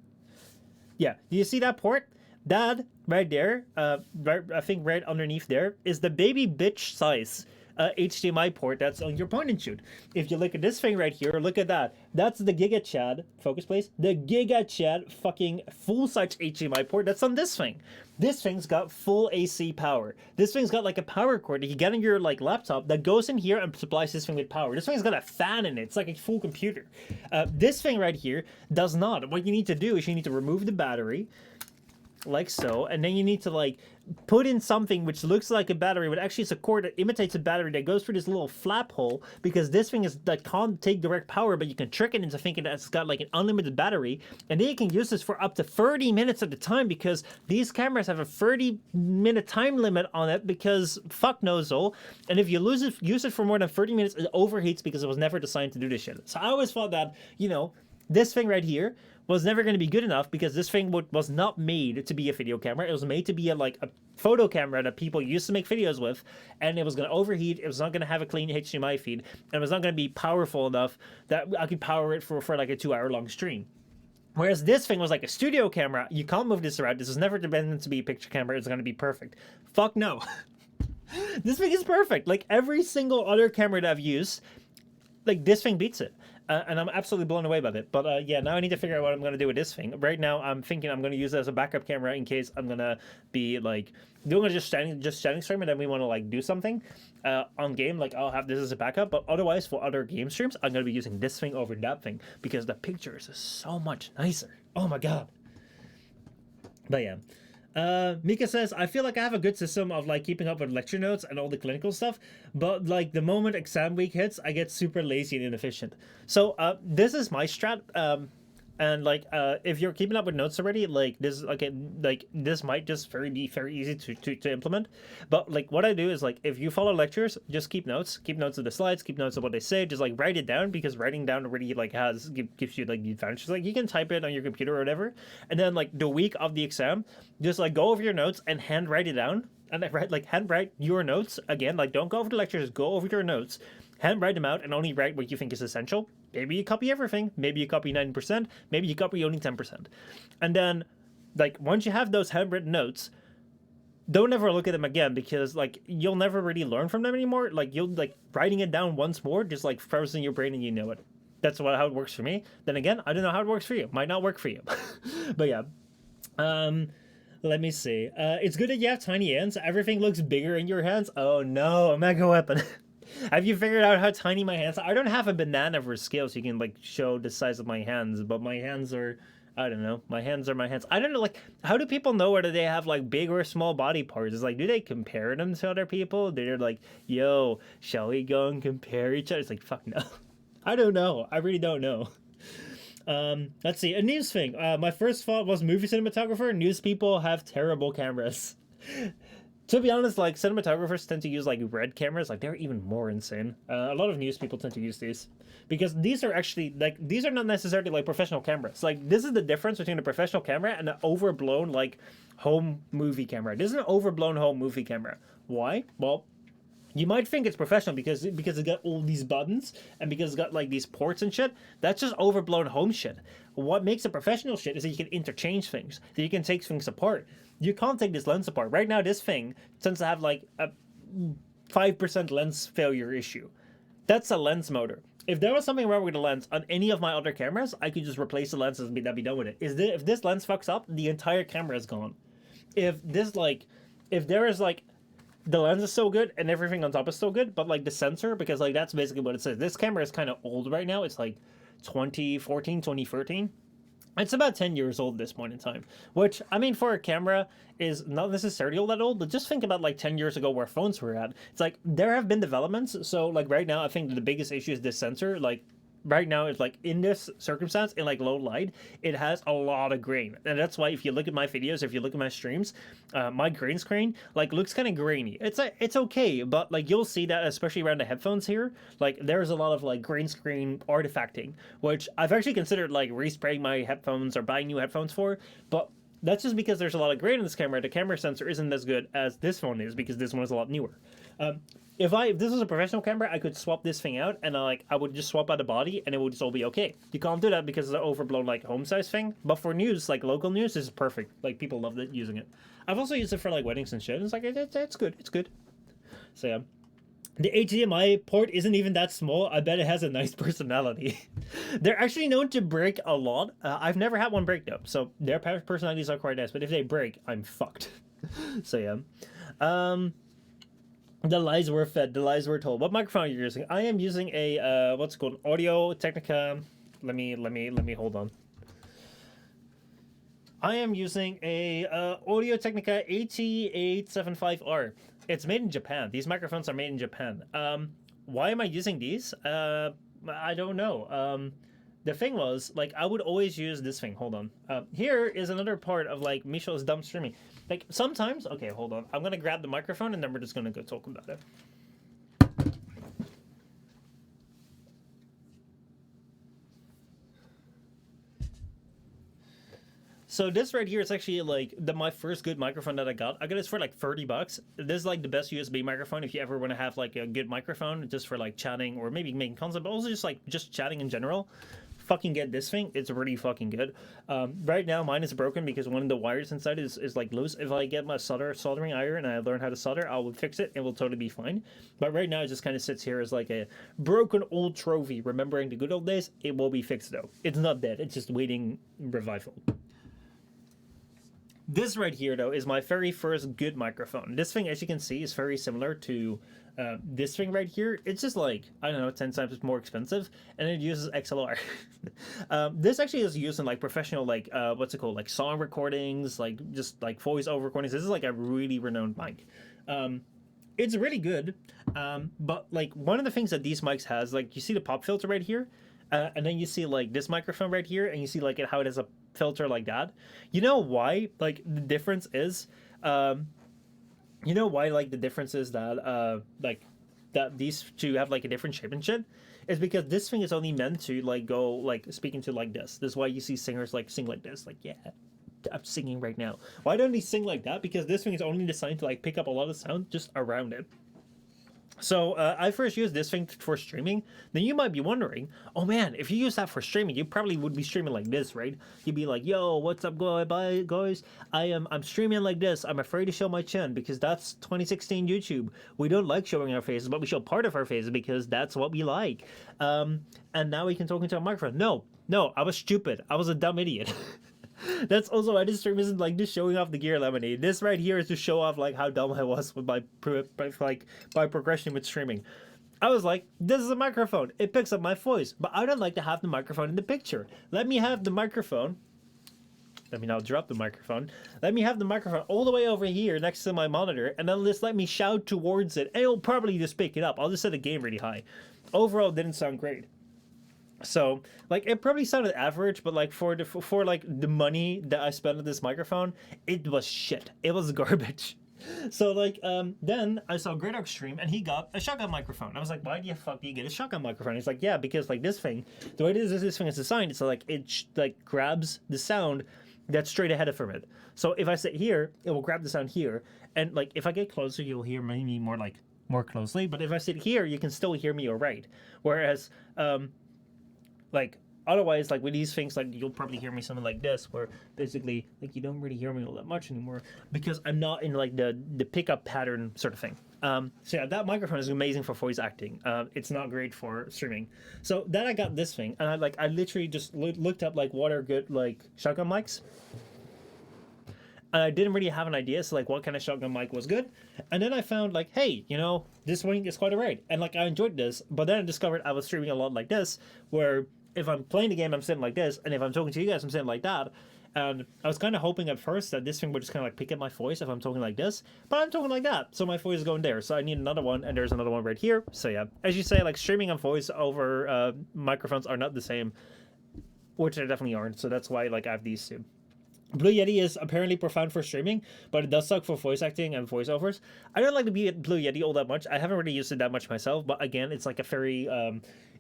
Yeah. Do you see that port? That right there, I think right underneath there, is the baby bitch size HDMI port that's on your point and shoot. If you look at this thing right here, look at that. That's the Giga Chad. Focus, please. The Giga Chad fucking full size HDMI port that's on this thing. This thing's got full AC power. This thing's got like a power cord that you get on your like laptop that goes in here and supplies this thing with power. This thing's got a fan in it. It's like a full computer. This thing right here does not. What you need to do is you need to remove the battery, like so, and then you need to like put in something which looks like a battery, but actually it's a cord that imitates a battery that goes through this little flap hole, because this thing is that can't take direct power, but you can trick it into thinking that it's got like an unlimited battery, and then you can use this for up to 30 minutes at a time, because these cameras have a 30-minute time limit on it, because fuck knows all, and if you use it for more than 30 minutes, it overheats because it was never designed to do this shit. So I always thought that, you know, this thing right here was never going to be good enough, because this thing was not made to be a video camera. It was made to be a photo camera that people used to make videos with, and it was going to overheat. It was not going to have a clean HDMI feed, and it was not going to be powerful enough that I could power it for like a 2-hour-long stream. Whereas this thing was like a studio camera. You can't move this around. This was never meant to be a picture camera. It's going to be perfect. Fuck no. This thing is perfect. Like every single other camera that I've used, like this thing beats it. And I'm absolutely blown away by it. But yeah, now I need to figure out what I'm going to do with this thing. Right now, I'm thinking I'm going to use it as a backup camera in case I'm going to be like doing just standing stream, and then we want to like do something on game. Like I'll have this as a backup. But otherwise, for other game streams, I'm going to be using this thing over that thing, because the pictures are so much nicer. Oh my god. But yeah. Mika says, I feel like I have a good system of like keeping up with lecture notes and all the clinical stuff, but like the moment exam week hits, I get super lazy and inefficient. So this is my strat. And like if you're keeping up with notes already, like this okay, like this might just be very easy to implement. But like what I do is like if you follow lectures, just keep notes of the slides, keep notes of what they say, just like write it down because writing down already like gives you like the advantages. Like you can type it on your computer or whatever, and then like the week of the exam, just like go over your notes and hand write it down. And then hand write your notes again. Like don't go over the lectures, go over your notes, hand write them out, and only write what you think is essential. Maybe you copy everything. Maybe you copy 90%. Maybe you copy only 10%. And then, like, once you have those handwritten notes, don't ever look at them again because, like, you'll never really learn from them anymore. Like, you'll, like, writing it down once more just, like, frozen in your brain and you know it. That's how it works for me. Then again, I don't know how it works for you. Might not work for you. But yeah. Let me see. It's good that you have tiny hands. Everything looks bigger in your hands. Oh no, a mega weapon. Have you figured out how tiny my hands are? I don't have a banana for scale so you can like show the size of my hands, but my hands are, I don't know. My hands are my hands. I don't know, like, how do people know whether they have like big or small body parts? It's like, do they compare them to other people? They're like, yo, shall we go and compare each other? It's like, fuck no. I don't know. I really don't know. Let's see. A news thing. My first thought was movie cinematographer. News people have terrible cameras. To be honest, like cinematographers tend to use like red cameras, like they're even more insane. A lot of news people tend to use these because these are actually like these are not necessarily like professional cameras. Like this is the difference between a professional camera and an overblown like home movie camera. This is an overblown home movie camera. Why? Well, you might think it's professional because it's got all these buttons and because it's got like these ports and shit. That's just overblown home shit. What makes it professional shit is that you can interchange things, that you can take things apart. You can't take this lens apart. Right now, this thing tends to have like a 5% lens failure issue. That's a lens motor. If there was something wrong with the lens on any of my other cameras, I could just replace the lenses and be done with it. If this lens fucks up, the entire camera is gone. If there is like the lens is so good and everything on top is so good, but like the sensor, because like that's basically what it says. This camera is kind of old right now. It's like 2014, 2013. It's about 10 years old at this point in time, which, I mean, for a camera is not necessarily all that old, but just think about like 10 years ago where phones were at. It's like there have been developments. So like right now, I think the biggest issue is this sensor. Like right now, it's like in this circumstance, in like low light, it has a lot of grain. And that's why if you look at my videos, if you look at my streams, my green screen like looks kind of grainy. It's okay, but like you'll see that especially around the headphones here, like there's a lot of like green screen artifacting, which I've actually considered like respraying my headphones or buying new headphones for, but that's just because there's a lot of grain in this camera. The camera sensor isn't as good as this phone is because this one is a lot newer. If this was a professional camera, I could swap this thing out and I would just swap out the body and it would just all be okay. You can't do that because it's an overblown like home size thing. But for news, like local news, this is perfect. Like people love using it. I've also used it for like weddings and shit. And it's like it's good. It's good. So yeah. The HDMI port isn't even that small. I bet it has a nice personality. They're actually known to break a lot. I've never had one break though. So their personalities are quite nice. But if they break, I'm fucked. So yeah. The lies were fed. The lies were told. What microphone are you using? I am using a what's it called? Audio Technica. Let me hold on. I am using a Audio Technica AT875R. It's made in Japan. These microphones are made in Japan. Why am I using these? I don't know. The thing was, like, I would always use this thing. Hold on. Here is another part of, like, Michel's dumb streaming. Like, sometimes... Okay, hold on. I'm going to grab the microphone, and then we're just going to go talk about it. So this right here is actually, like, my first good microphone that I got. I got this for, like, 30 bucks. This is, like, the best USB microphone if you ever want to have, like, a good microphone just for, like, chatting or maybe making content, but also just chatting in general. Fucking get this thing. It's really fucking good. Right now mine is broken because one of the wires inside is like loose. If I get my soldering iron and I learn how to solder, I will fix it. It will totally be fine. But right now it just kind of sits here as like a broken old trophy remembering the good old days. It will be fixed though. It's not dead. It's just waiting revival. This right here though is my very first good microphone. This thing, as you can see, is very similar to this thing right here, it's just like, I don't know, 10 times more expensive, and it uses XLR. This actually is used in like professional, like, what's it called, like song recordings, like just like voice-over recordings. This is like a really renowned mic. It's really good, but like one of the things that these mics has, like you see the pop filter right here, and then you see like this microphone right here, and you see like how it has a filter like that. You know why? Like the difference is, you know why like the difference is that like that these two have like a different shape and shit, is because this thing is only meant to like go like speaking to like this. This is why you see singers like sing like this, like yeah. I'm singing right now. Why don't they sing like that? Because this thing is only designed to like pick up a lot of sound just around it. So I first used this thing for streaming. Then you might be wondering, oh man, if you use that for streaming, you probably would be streaming like this, right? You'd be like, yo, what's up, guys? I'm streaming like this. I'm afraid to show my chin because that's 2016 YouTube. We don't like showing our faces, but we show part of our faces because that's what we like. And now we can talk into a microphone. No, I was stupid. I was a dumb idiot. That's also why this stream isn't like just showing off the gear lemonade. This right here is to show off like how dumb I was with my progression with streaming. I was like, this is a microphone. It picks up my voice, but I don't like to have the microphone in the picture. Let me have the microphone. Let me now drop the microphone. Let me have the microphone all the way over here next to my monitor, and then just let me shout towards it, and it'll probably just pick it up. I'll just set the gain really high. Overall, it didn't sound great. So like it probably sounded average, but like for like the money that I spent on this microphone, it was shit. It was garbage. So like then I saw Great stream and he got a shotgun microphone. I was like, why do you get a shotgun microphone? He's like, yeah, because like this thing, the way this thing is designed, it's like it like grabs the sound that's straight ahead from it. So if I sit here, it will grab the sound here, and like if I get closer, you'll hear me more closely. But if I sit here, you can still hear me alright. Whereas like otherwise, like with these things, like you'll probably hear me something like this, where basically like you don't really hear me all that much anymore because I'm not in like the pickup pattern sort of thing. So yeah, that microphone is amazing for voice acting. It's not great for streaming. So then I got this thing, and I literally just looked up like what are good like shotgun mics. And I didn't really have an idea, so like what kind of shotgun mic was good. And then I found like, hey, you know, this one is quite alright. And like I enjoyed this, but then I discovered I was streaming a lot like this, where if I'm playing the game, I'm sitting like this, and if I'm talking to you guys, I'm sitting like that. And I was kind of hoping at first that this thing would just kind of like pick up my voice if I'm talking like this, but I'm talking like that, so my voice is going there. So I need another one, and there's another one right here. So yeah, as you say, like streaming and voice over microphones are not the same, which they definitely aren't. So that's why like I have these two. Blue Yeti is apparently profound for streaming, but it does suck for voice acting and voiceovers. I don't like the Blue Yeti all that much. I haven't really used it that much myself, but again, it's like a very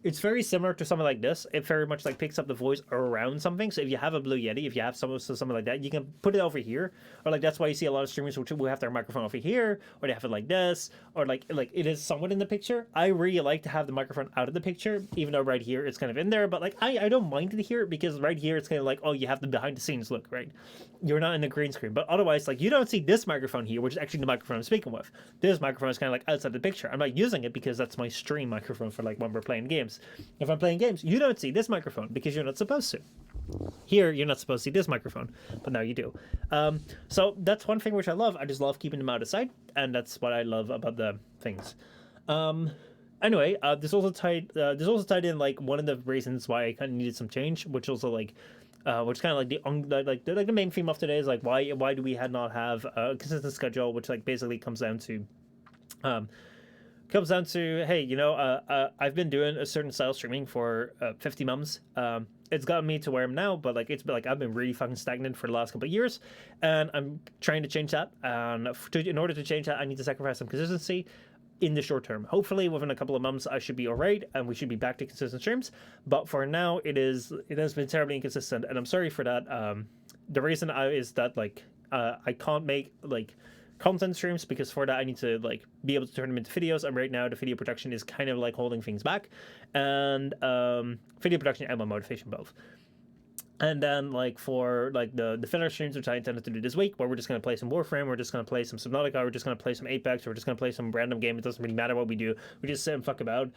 it's very similar to something like this. It very much like picks up the voice around something. So if you have a Blue Yeti, if you have something like that, you can put it over here, or like that's why you see a lot of streamers which will have their microphone over here, or they have it like this, or like it is somewhat in the picture. I really like to have the microphone out of the picture, even though right here it's kind of in there. But like I don't mind it here because right here it's kind of like, oh, you have the behind the scenes look, right? You're not in the green screen. But otherwise, like you don't see this microphone here, which is actually the microphone I'm speaking with. This microphone is kind of like outside the picture. I'm not using it because that's my stream microphone for like when we're playing games. If I'm playing games, you don't see this microphone because you're not supposed to. Here, you're not supposed to see this microphone, but now you do. So that's one thing which I love. I just love keeping them out of sight, and that's what I love about the things. Anyway, this also tied in like one of the reasons why I kind of needed some change, which also like. Which kind of like the main theme of today is like why do we not have a consistent schedule, which like basically comes down to hey, you know, I've been doing a certain style streaming for 50 months. It's gotten me to where I'm now, but like it's been like I've been really fucking stagnant for the last couple of years, and I'm trying to change that. And in order to change that, I need to sacrifice some consistency in the short term. Hopefully within a couple of months I should be alright and we should be back to consistent streams, but for now it has been terribly inconsistent, and I'm sorry for that. The reason is that like I can't make like content streams because for that I need to like be able to turn them into videos, and right now the video production is kind of like holding things back, and video production and my motivation both. And then, like, for, like, the filler streams, which I intended to do this week, where we're just going to play some Warframe, we're just going to play some Subnautica, we're just going to play some Apex, we're just going to play some random game. It doesn't really matter what we do. We just sit and fuck about.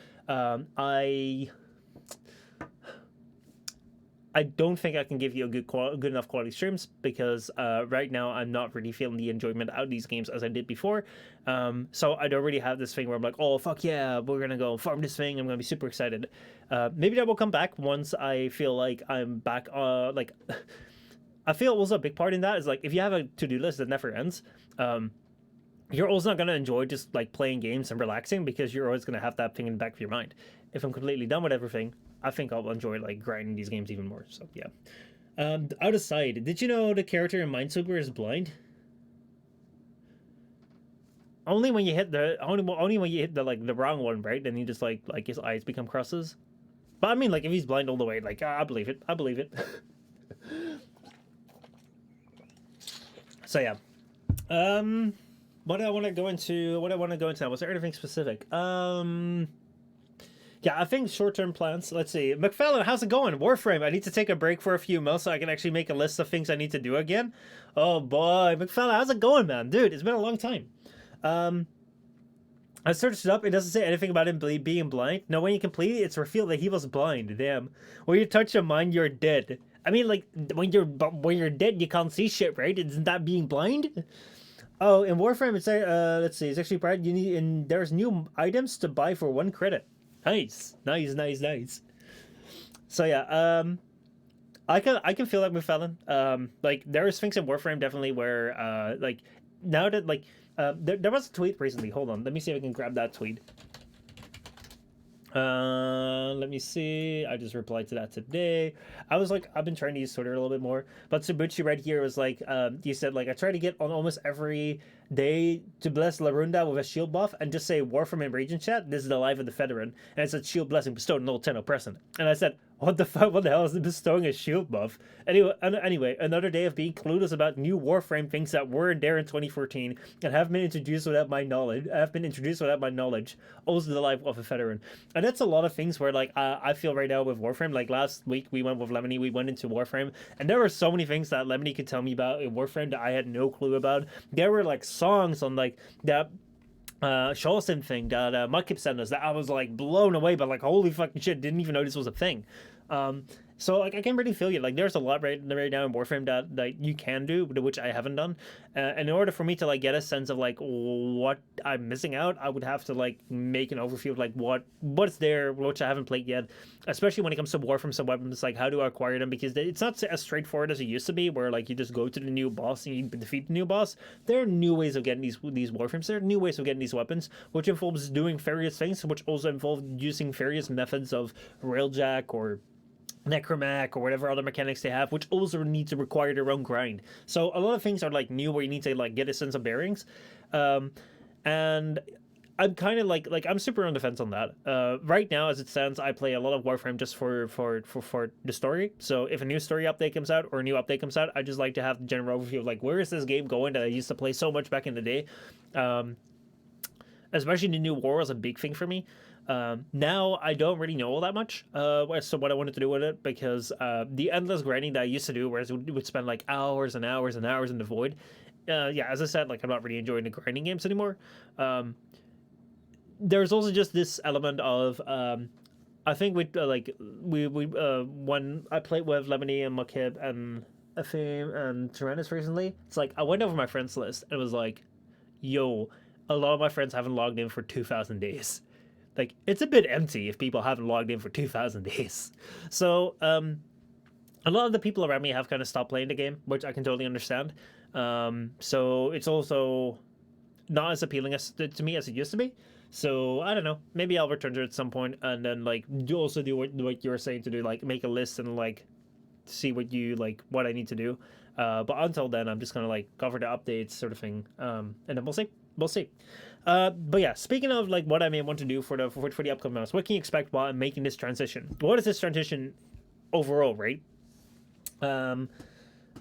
I don't think I can give you a good enough quality streams because right now I'm not really feeling the enjoyment out of these games as I did before. So I don't really have this thing where I'm like, oh fuck yeah, we're gonna go farm this thing. I'm gonna be super excited. Maybe that will come back once I feel like I'm back. I feel also a big part in that is like if you have a to-do list that never ends. You're also not gonna enjoy just like playing games and relaxing because you're always gonna have that thing in the back of your mind. If I'm completely done with everything, I think I'll enjoy like grinding these games even more. So yeah. Out of sight. Did you know the character in Minesweeper is blind? Only when you hit the only when you hit the like the wrong one, right? Then he just like his eyes become crosses. But I mean, like if he's blind all the way, like I believe it. I believe it. So yeah. What do I want to go into? What I want to go into now? Was there anything specific? Yeah, I think short-term plans. Let's see. McFarlane, how's it going? Warframe, I need to take a break for a few months so I can actually make a list of things I need to do again. Oh boy, McFarlane, how's it going, man? Dude, it's been a long time. I searched it up. It doesn't say anything about him being blind. No, when you complete it, it's revealed that he was blind. Damn. When you touch a mine, you're dead. I mean, like when you're dead, you can't see shit, right? Isn't that being blind? Oh, in Warframe, it's let's see. It's actually bright. You need and there's new items to buy for 1 credit. Nice. So yeah, I can feel like McFarlane. Like there's things in Warframe definitely where like now that like there was a tweet recently. Hold on, let me see if I can grab that tweet. Let me see. I just replied to that today. I was like, I've been trying to use Twitter a little bit more, but Sabuchi right here was like, he said like, I try to get on almost every day to bless Larunda with a shield buff and just say Warframe in region chat. This is the life of the veteran, and it said shield blessing bestowed on old Tenno present. And I said, what the fuck? What the hell is bestowing a shield buff? Anyway, another day of being clueless about new Warframe things that weren't there in 2014 and have been introduced without my knowledge. Also, the life of a veteran, and that's a lot of things where like I feel right now with Warframe. Like last week we went with Lemony, we went into Warframe, and there were so many things that Lemony could tell me about in Warframe that I had no clue about. There were like songs on like that Shawson thing that Mudkip sent us that I was like blown away by, like holy fucking shit, didn't even know this was a thing. So like I can really feel you. Like there's a lot right now in Warframe that you can do, which I haven't done. And in order for me to like get a sense of like what I'm missing out, I would have to like make an overview of like what's there, which I haven't played yet. Especially when it comes to Warframe, some weapons, like how do I acquire them? Because it's not as straightforward as it used to be, where like you just go to the new boss and you defeat the new boss. There are new ways of getting these Warframes. There are new ways of getting these weapons, which involves doing various things, which also involve using various methods of railjack or necromac or whatever other mechanics they have, which also need to require their own grind. So a lot of things are like new where you need to like get a sense of bearings. And I'm kind of like I'm super on the fence on that. Right now, as it stands, I play a lot of Warframe just for the story. So if a new story update comes out or a new update comes out, I just like to have the general overview of like where is this game going that I used to play so much back in the day. Especially the new war was a big thing for me. Now I don't really know all that much so what I wanted to do with it, because the endless grinding that I used to do, whereas we would spend like hours and hours and hours in the void, yeah, as I said, like I'm not really enjoying the grinding games anymore. There's also just this element of I think we when I played with Lemony and Mudkip and Afim and Tyrannus recently, it's like I went over my friends list and it was like, yo, a lot of my friends haven't logged in for 2,000 days. Like, it's a bit empty if people haven't logged in for 2,000 days. So, a lot of the people around me have kind of stopped playing the game, which I can totally understand. So, it's also not as appealing to me as it used to be. So, I don't know. Maybe I'll return to it at some point and then, like, do what you were saying to do, like, make a list and, like, see what I need to do. But until then, I'm just gonna, like, cover the updates sort of thing. And then we'll see. But yeah, speaking of like what I may want to do for the upcoming months, what can you expect while I'm making this transition? What is this transition overall, right?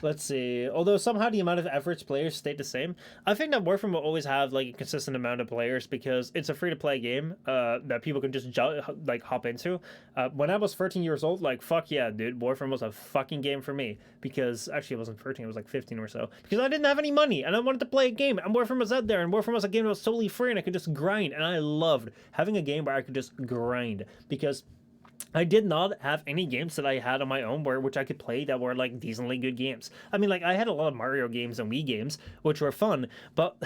Let's see. Although somehow the amount of average players stayed the same, I think that Warframe will always have like a consistent amount of players because it's a free-to-play game that people can just like hop into. When I was 13 years old, like fuck yeah, dude, Warframe was a fucking game for me, because actually it wasn't 13, it was like 15 or so, because I didn't have any money and I wanted to play a game, and Warframe was out there, and Warframe was a game that was totally free and I could just grind, and I loved having a game where I could just grind, because I did not have any games that I had on my own where which I could play that were like decently good games. I mean, like I had a lot of Mario games and Wii games, which were fun, but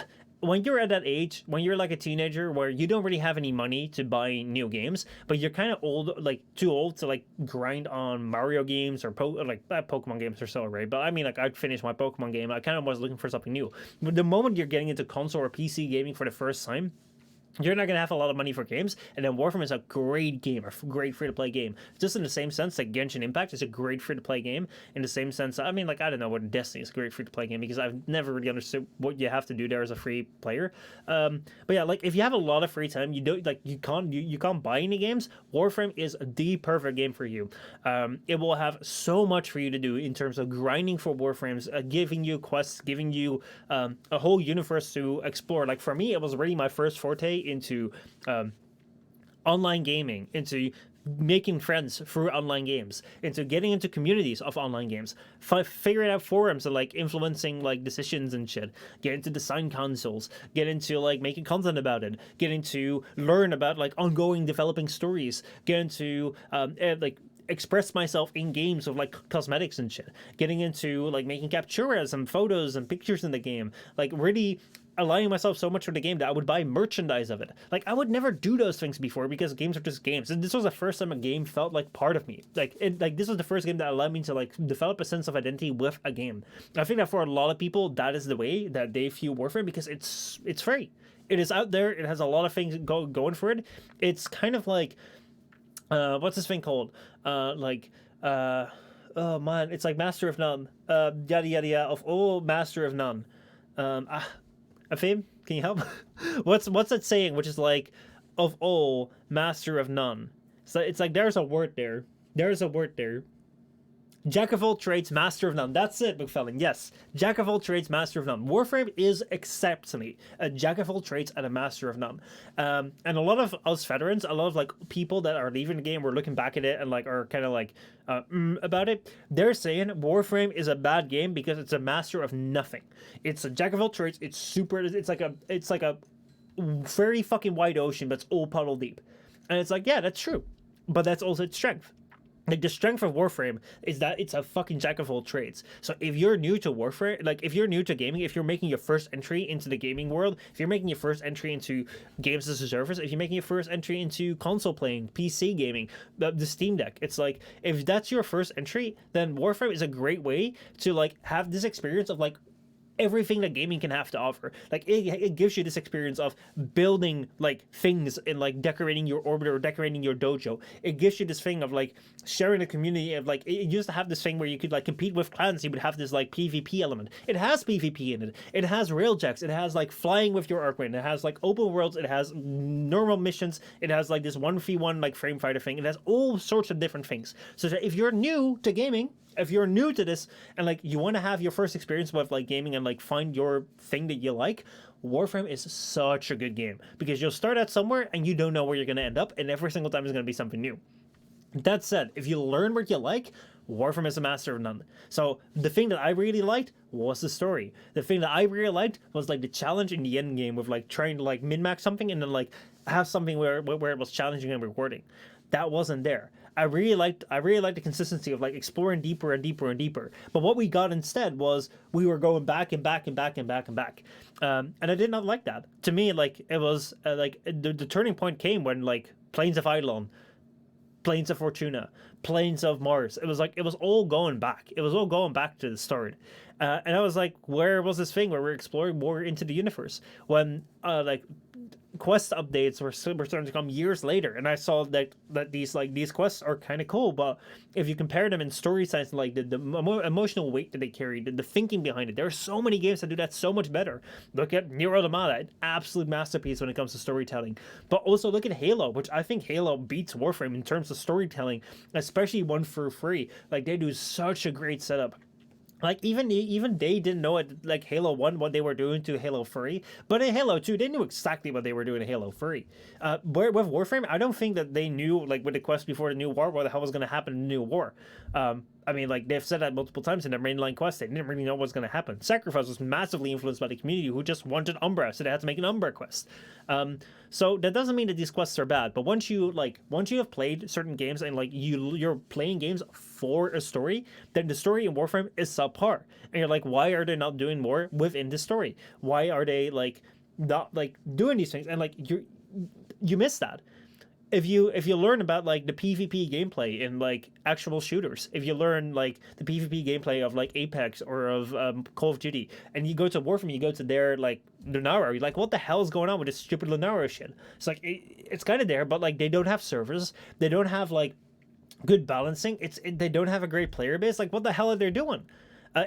when you're at that age, when you're like a teenager where you don't really have any money to buy new games, but you're kind of old, like too old to like grind on Mario games or Pokemon games are so right. But I mean, like I'd finished my Pokemon game. I kind of was looking for something new. But the moment you're getting into console or PC gaming for the first time, you're not gonna have a lot of money for games, and then Warframe is a great game, a great free-to-play game. Just in the same sense that Genshin Impact is a great free-to-play game. In the same sense, I mean, like I don't know what Destiny is a great free-to-play game because I've never really understood what you have to do there as a free player. But yeah, like if you have a lot of free time, you can't buy any games. Warframe is the perfect game for you. It will have so much for you to do in terms of grinding for Warframes, giving you quests, giving you a whole universe to explore. Like for me, it was really my first forte into online gaming, into making friends through online games, into getting into communities of online games, figuring out forums and like influencing like decisions and shit, get into design consoles, get into like making content about it, getting to learn about like ongoing developing stories, get into like express myself in games with like cosmetics and shit, getting into like making capturas and photos and pictures in the game, like really aligning myself so much with the game that I would buy merchandise of it. Like I would never do those things before because games are just games. And this was the first time a game felt like part of me. Like this was the first game that allowed me to like develop a sense of identity with a game. I think that for a lot of people, that is the way that they view Warframe because it's free. It is out there. It has a lot of things going for it. It's kind of like what's this thing called? Oh man, it's like Master of None. Yada yada yada of all Master of None. Afim, can you help? what's that saying? Which is like, of all, master of none. So it's like there's a word there. There's a word there. Jack of all trades, master of none. That's it, McFellin. Yes, Jack of all trades, master of none. Warframe is exceptionally a Jack of all trades and a master of none. And a lot of us veterans, a lot of like people that are leaving the game, we're looking back at it and like are kind of like about it. They're saying Warframe is a bad game because it's a master of nothing. It's a Jack of all trades. It's super. It's like a very fucking wide ocean, but it's all puddle deep. And it's like, yeah, that's true, but that's also its strength. Like the strength of Warframe is that it's a fucking jack of all trades. So if you're new to Warframe, like if you're new to gaming, if you're making your first entry into the gaming world, if you're making your first entry into games as a service, if you're making your first entry into console playing, PC gaming, the Steam Deck, it's like if that's your first entry, then Warframe is a great way to like have this experience of like everything that gaming can have to offer. Like it gives you this experience of building like things and like decorating your orbiter or decorating your dojo. It gives you this thing of like sharing a community of like it used to have this thing where you could like compete with clans. You would have this like PvP element. It has PvP in it. It has railjacks. It has like flying with your Arcwind. It has like open worlds. It has normal missions. It has like this 1v1 like frame fighter thing. It has all sorts of different things. So that if you're new to gaming, if you're new to this and like you want to have your first experience with like gaming and like find your thing that you like, Warframe is such a good game because you'll start out somewhere and you don't know where you're going to end up, and every single time is going to be something new. That said, if you learn what you like, Warframe is a master of none. So the thing that I really liked was the story. The thing that I really liked was like the challenge in the end game with like trying to like min-max something and then like have something where it was challenging and rewarding. That wasn't there. I really liked the consistency of like exploring deeper and deeper and deeper. But what we got instead was we were going back and back and back and back and back. And I did not like that. To me, like it was like the turning point came when like Plains of Eidolon, Plains of Fortuna, Plains of Mars. It was like it was all going back. It was all going back to the start. And I was like, where was this thing where we're exploring more into the universe? When like quest updates were starting to come years later, and I saw that these quests are kind of cool, but if you compare them in story science, like the emotional weight that they carry, the thinking behind it, there are so many games that do that so much better. Look at Nier Automata, an absolute masterpiece when it comes to storytelling. But also look at Halo, which I think Halo beats Warframe in terms of storytelling, especially one for free. Like they do such a great setup. Like even they didn't know it, like Halo 1 what they were doing to Halo 3, but in Halo 2 they knew exactly what they were doing in Halo 3. With Warframe, I don't think that they knew like with the quest before the new war what the hell was going to happen in the new war. I mean, like, they've said that multiple times in their mainline quest. They didn't really know what's going to happen. Sacrifice was massively influenced by the community who just wanted Umbra, so they had to make an Umbra quest. So that doesn't mean that these quests are bad, but once you have played certain games and like you're playing games for a story, then the story in Warframe is subpar, and you're like, why are they not doing more within the story? Why are they like not like doing these things? And like you miss that. If you learn about like the PvP gameplay in like actual shooters, if you learn like the PvP gameplay of like Apex or of Call of Duty, and you go to Warframe, you go to their like Lunaro, you're like, what the hell is going on with this stupid Lunaro shit? It's like it's kind of there, but like they don't have servers, they don't have like good balancing. They don't have a great player base. Like what the hell are they doing?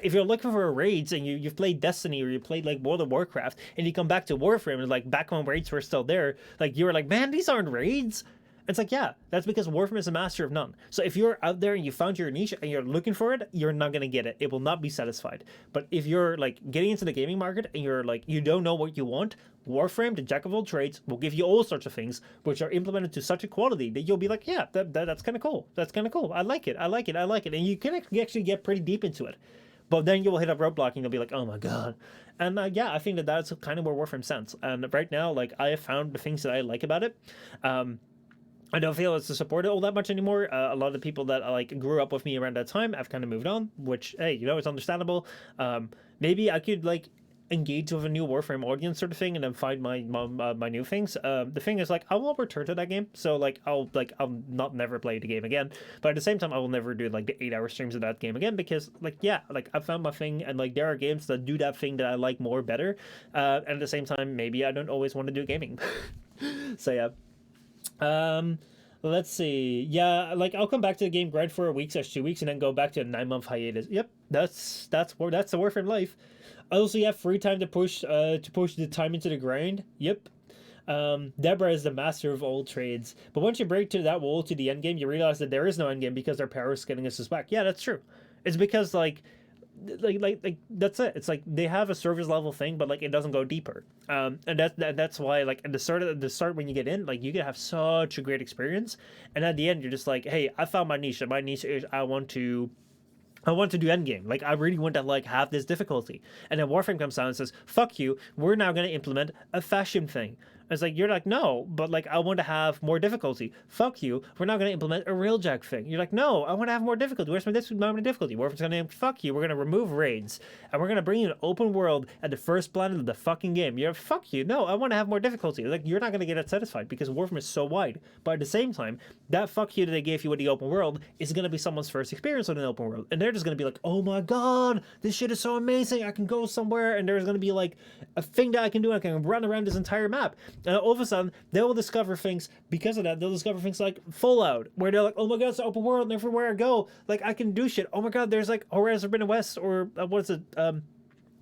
If you're looking for raids and you've played Destiny or you played like World of Warcraft and you come back to Warframe and like back when raids were still there, like you were like, man, these aren't raids. It's like, yeah, that's because Warframe is a master of none. So if you're out there and you found your niche and you're looking for it, you're not going to get it. It will not be satisfied. But if you're like getting into the gaming market and you're like, you don't know what you want, Warframe, the jack of all trades, will give you all sorts of things which are implemented to such a quality that you'll be like, yeah, that's kind of cool. That's kind of cool. I like it. I like it. I like it. And you can actually get pretty deep into it. But then you'll hit a roadblock and you'll be like, oh my god. And yeah, I think that's kind of where Warframe stands. And right now, like, I have found the things that I like about it. I don't feel it's supported all that much anymore. A lot of the people that like grew up with me around that time have kind of moved on, which, hey, you know, it's understandable. Maybe I could like engage with a new Warframe audience sort of thing and then find my new things. The thing is, like, I will return to that game, so like I'll not never play the game again, but at the same time I will never do like the 8-hour streams of that game again, because like, yeah, like I found my thing, and like there are games that do that thing that I like more better, and at the same time maybe I don't always want to do gaming. So yeah. Let's see. Yeah, like I'll come back to the game, grind for a week or 2 weeks, and then go back to a 9-month hiatus. Yep, that's the Warframe life. I also have free time to push the time into the grind. Yep. Deborah is the master of all trades. But once you break to that wall to the end game, you realize that there is no end game because their power is getting us back. Yeah, that's true. It's because like that's it. It's like they have a service level thing, but like it doesn't go deeper. And that's why like at the start when you get in, like you can have such a great experience, and at the end you're just like, hey, I found my niche, and my niche is I want to do endgame. Like, I really want to, like, have this difficulty. And then Warframe comes down and says, fuck you, we're now going to implement a fashion thing. It's like, you're like, no, but, like, I want to have more difficulty. Fuck you, we're not going to implement a railjack thing. You're like, no, I want to have more difficulty. Where's my difficulty? Warframe's going to, fuck you, we're going to remove raids. And we're going to bring you an open world at the first planet of the fucking game. You're like, fuck you, no, I want to have more difficulty. Like, you're not going to get that satisfied because Warframe is so wide. But at the same time, that fuck you that they gave you with the open world is going to be someone's first experience with an open world. And they're just going to be like, oh my god, this shit is so amazing. I can go somewhere and there's going to be, like, a thing that I can do. I can run around this entire map. And all of a sudden, they will discover things because of that. They'll discover things like Fallout, where they're like, oh my god, it's an open world, and everywhere I go, like, I can do shit. Oh my god, there's like Horizon Forbidden West, or what is it,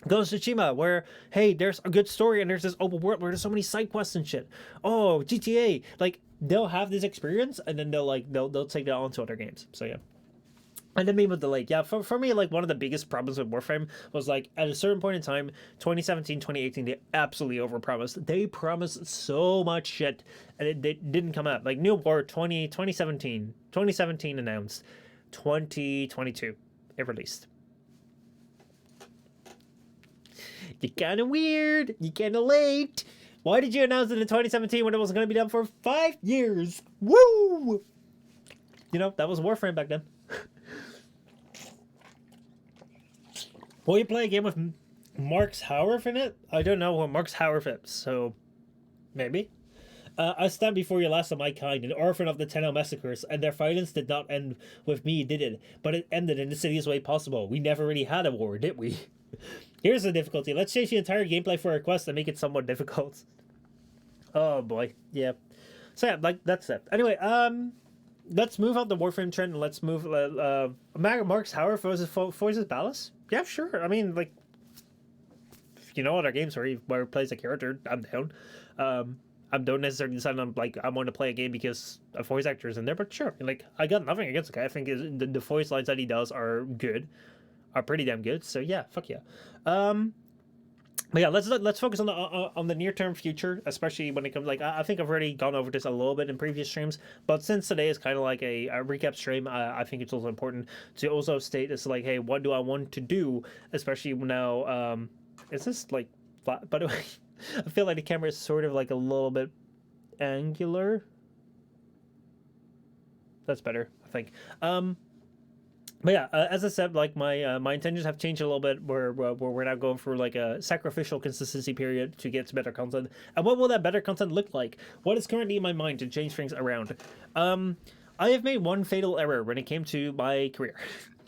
Ghost of Tsushima, where, hey, there's a good story and there's this open world where there's so many side quests and shit. Oh, GTA, like, they'll have this experience, and then they'll take that on to other games. So yeah. And then maybe with the like, yeah, for me, like, one of the biggest problems with Warframe was, like, at a certain point in time, 2017, 2018, they absolutely overpromised. They promised so much shit, and it didn't come out. Like, New War 2017 announced, 2022 it released. You're kind of weird. You're kind of late. Why did you announce it in 2017 when it was going to be done for 5 years? Woo! You know, that was Warframe back then. Will you play a game with Mark's Howarth in it? I don't know what Mark's Howarth is, so maybe. I stand before you last of my kind, an orphan of the Tenno massacres, and their violence did not end with me, did it? But it ended in the silliest way possible. We never really had a war, did we? Here's the difficulty. Let's change the entire gameplay for a quest and make it somewhat difficult. Oh boy, yeah. So yeah, like, that's it. Anyway, let's move out the Warframe trend and let's move Mark's Howarth versus Ballas. Yeah, sure. I mean, like, if you know other games where he plays a character, I'm down. I don't necessarily decide on, like, I want to play a game because a voice actor is in there, but sure. Like, I got nothing against the guy. I think the voice lines that he does are good, are pretty damn good. So yeah, fuck yeah. But yeah, let's focus on the near term future, especially when it comes like I think I've already gone over this a little bit in previous streams, but since today is kind of like a recap stream, I think it's also important to also state it's like, hey, what do I want to do, especially now. Is this like flat? By the way, I feel like the camera is sort of like a little bit angular. That's better, I think. But yeah, as I said, like my intentions have changed a little bit. We're now going through like a sacrificial consistency period to get to better content. And what will that better content look like? What is currently in my mind to change things around? I have made one fatal error when it came to my career,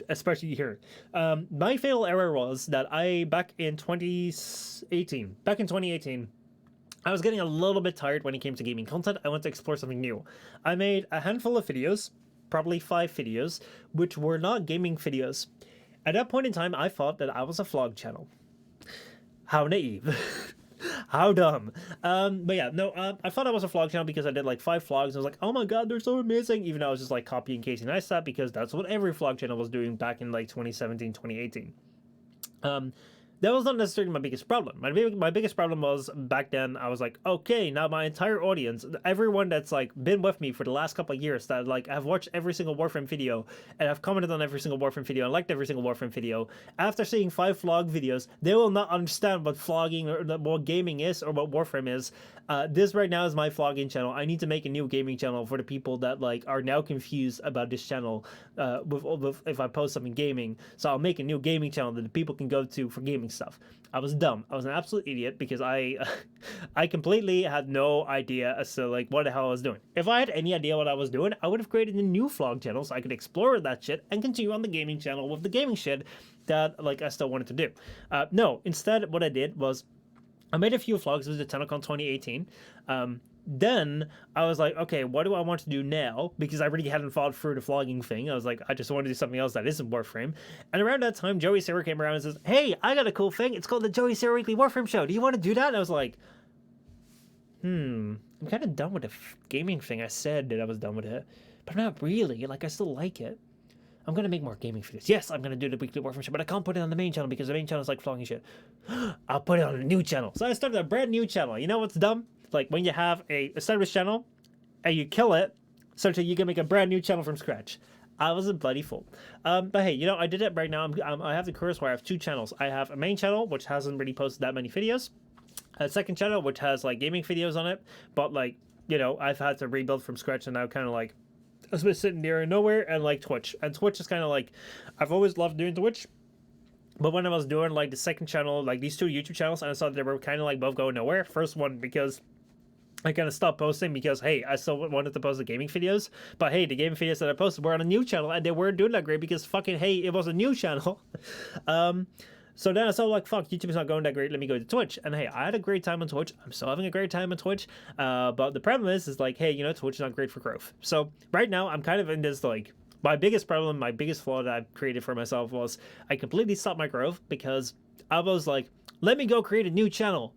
especially here. My fatal error was that back in 2018, I was getting a little bit tired when it came to gaming content. I wanted to explore something new. I made a handful of videos, probably 5 videos, which were not gaming videos. At that point in time, I thought that I was a vlog channel. How naive. How dumb. But yeah, no, I thought I was a vlog channel because I did like 5 vlogs and I was like, oh my god, they're so amazing. Even though I was just like copy and pasting nice stuff because that's what every vlog channel was doing back in like 2017, 2018. That was not necessarily my biggest problem. My biggest problem was back then I was like, okay, now my entire audience, everyone that's like been with me for the last couple of years that like have watched every single Warframe video and have commented on every single Warframe video and liked every single Warframe video, after seeing 5 vlog videos, they will not understand what vlogging or what gaming is or what Warframe is. This right now is my vlogging channel. I need to make a new gaming channel for the people that like are now confused about this channel with if I post something gaming. So I'll make a new gaming channel that the people can go to for gaming stuff. I was dumb. I was an absolute idiot because I completely had no idea as to like what the hell I was doing. If I had any idea what I was doing, I would have created a new vlog channel so I could explore that shit and continue on the gaming channel with the gaming shit that like I still wanted to do. No, instead what I did was I made a few vlogs. It was the TennoCon 2018. Then I was like, okay, what do I want to do now? Because I really hadn't thought through the vlogging thing. I was like, I just want to do something else that isn't Warframe. And around that time, Joey Sarah came around and says, hey, I got a cool thing. It's called the Joey Sarah Weekly Warframe Show. Do you want to do that? And I was like, I'm kind of done with the gaming thing. I said that I was done with it, but I'm not really. Like, I still like it. I'm going to make more gaming videos. Yes, I'm going to do the weekly Warframe show, but I can't put it on the main channel because the main channel is like vlogging shit. I'll put it on a new channel. So I started a brand new channel. You know what's dumb? Like when you have a established channel and you kill it, so you can make a brand new channel from scratch. I was a bloody fool. But hey, you know, I did it right now. I have the curse where I have 2 channels. I have a main channel, which hasn't really posted that many videos. A second channel, which has like gaming videos on it. But like, you know, I've had to rebuild from scratch and now kind of like, I've been sitting near nowhere. And like Twitch. And Twitch is kind of like, I've always loved doing Twitch. But when I was doing like the second channel, like these 2 YouTube channels, and I saw they were kind of like both going nowhere. First one, because I kind of stopped posting because, hey, I still wanted to post the gaming videos. But, hey, the gaming videos that I posted were on a new channel, and they weren't doing that great because fucking, hey, it was a new channel. So then I saw, like, fuck, YouTube's not going that great. Let me go to Twitch. And, hey, I had a great time on Twitch. I'm still having a great time on Twitch. But the problem is like, hey, you know, Twitch is not great for growth. So right now I'm kind of in this, like, my biggest problem, my biggest flaw that I've created for myself was I completely stopped my growth because I was like, let me go create a new channel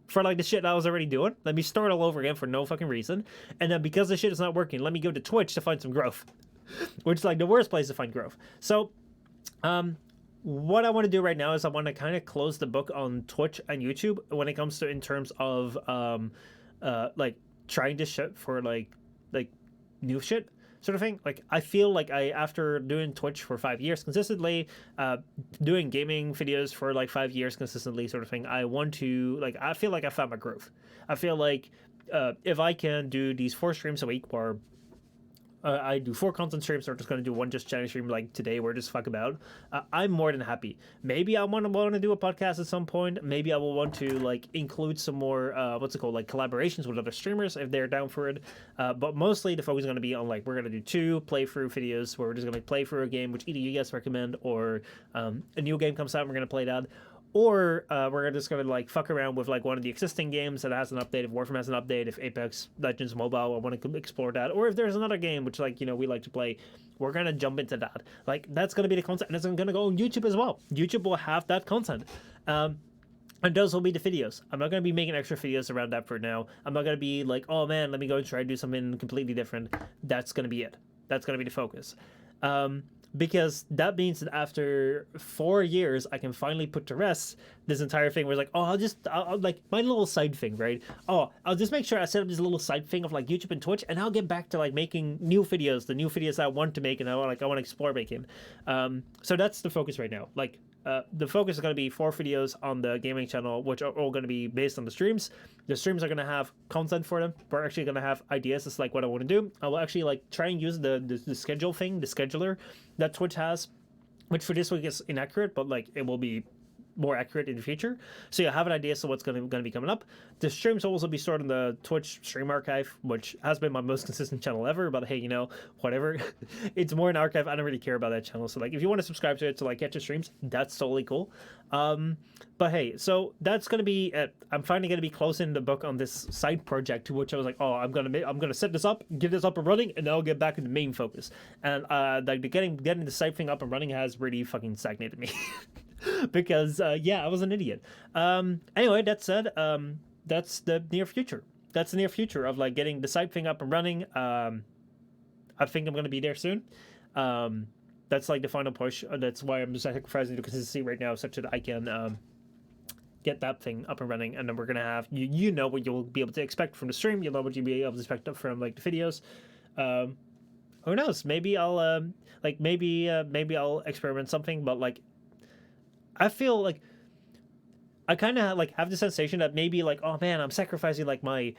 for like the shit I was already doing. Let me start all over again for no fucking reason. And then because the shit is not working, let me go to Twitch to find some growth. Which is like the worst place to find growth. So, what I want to do right now is I want to kind of close the book on Twitch and YouTube when it comes to in terms of like trying to shit for like new shit sort of thing. Like I feel like after doing Twitch for 5 years consistently, doing gaming videos for like 5 years consistently sort of thing, I want to like, I feel like I found my groove. I feel like if I can do these 4 streams a week or I do 4 content streams, or just going to do one just chatting stream like today where just fuck about, I'm more than happy. Maybe I want to do a podcast at some point. Maybe I will want to like include some more like collaborations with other streamers if they're down for it. But mostly the focus is going to be on like, we're going to do 2 playthrough videos where we're just going to play through a game which either you guys recommend or a new game comes out and we're going to play that. Or we're just going to like fuck around with like one of the existing games that has an update. If Warframe has an update, if Apex Legends Mobile, I want to explore that. Or if there's another game which like, you know, we like to play, we're going to jump into that. Like that's going to be the content, and it's going to go on YouTube as well. YouTube will have that content. And those will be the videos. I'm not going to be making extra videos around that for now. I'm not going to be like, oh man, let me go and try to do something completely different. That's going to be it. That's going to be the focus. because that means that after 4 years, I can finally put to rest this entire thing. Where it's like, oh, I'll like my little side thing, right? Oh, I'll just make sure I set up this little side thing of like YouTube and Twitch, and I'll get back to like making new videos, the new videos I want to make, and I want to explore making. So that's the focus right now. Like, the focus is going to be 4 videos on the gaming channel, which are all going to be based on the streams. The streams are going to have content for them. We're actually going to have ideas as like what I want to do. I will actually like try and use the schedule thing, the scheduler that Twitch has, which for this week is inaccurate, but like it will be more accurate in the future. So you have an idea as to what's going to be coming up. The streams will also be stored in the Twitch stream archive, which has been my most consistent channel ever. But hey, you know, whatever. It's more an archive. I don't really care about that channel. So like, if you want to subscribe to it to like catch the streams, that's totally cool. But hey, so that's gonna be it. I'm finally gonna be closing the book on this side project, to which I was like, oh, I'm gonna set this up, get this up and running, and then I'll get back to the main focus. And like getting the side thing up and running has really fucking stagnated me. Because yeah, I was an idiot. Anyway, that said, that's the near future. That's the near future of like getting the side thing up and running. I think I'm gonna be there soon. That's like the final push. That's why I'm just sacrificing the consistency right now, such that I can get that thing up and running, and then we're gonna have you know what you'll be able to expect from the stream. You'll know what you'll be able to expect from like the videos. Who knows? Maybe I'll maybe I'll experiment something, but like I feel like I kind of like have the sensation that maybe like, oh man, I'm sacrificing like my